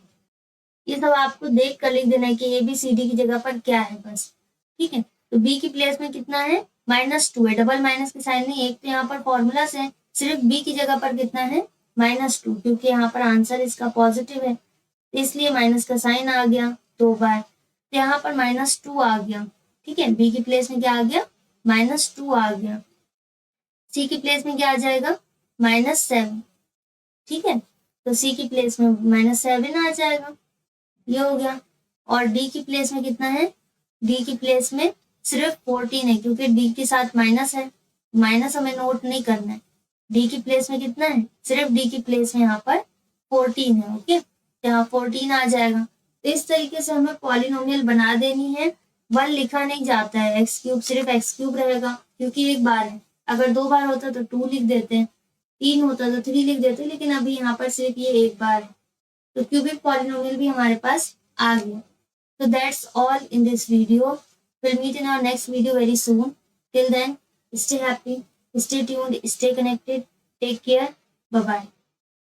ये सब आपको देख कर लिख देना है कि ABCD की जगह पर क्या है बस। ठीक है, तो B की प्लेस में कितना है, -2 है, डबल माइनस के साइन नहीं, एक तो यहाँ पर फॉर्मूला से सिर्फ B की जगह पर कितना है, -2, क्योंकि यहाँ पर आंसर इसका पॉजिटिव है इसलिए माइनस का साइन आ गया 2 बार, तो यहाँ पर -2 आ गया। ठीक है, B की प्लेस में क्या आ गया, -2 आ गया, C की प्लेस में क्या आ जाएगा, -7। ठीक है, तो C की प्लेस में -7 आ जाएगा, ये हो गया। और D की प्लेस में कितना है, D की प्लेस में सिर्फ 14 है, क्योंकि D के साथ माइनस है, माइनस हमें नोट नहीं करना है। D की प्लेस में कितना है, सिर्फ D की प्लेस में यहाँ पर 14 है। ओके, यहाँ 14 आ जाएगा। तो इस तरीके से हमें पॉलिनोमियल बना देनी है। 1 लिखा नहीं जाता है, एक्स क्यूब सिर्फ एक्स क्यूब रहेगा क्योंकि एक बार है। अगर 2 बार होता तो 2 लिख देते हैं, 3 होता तो 3 लिख देते, लेकिन अभी यहाँ पर सिर्फ ये एक बार है, तो क्यूबिक पॉलिनोमियल भी हमारे पास आ गया। So that's all in this video. We'll meet in our next video very soon. Till then, stay happy, stay tuned, stay connected. Take care. Bye bye.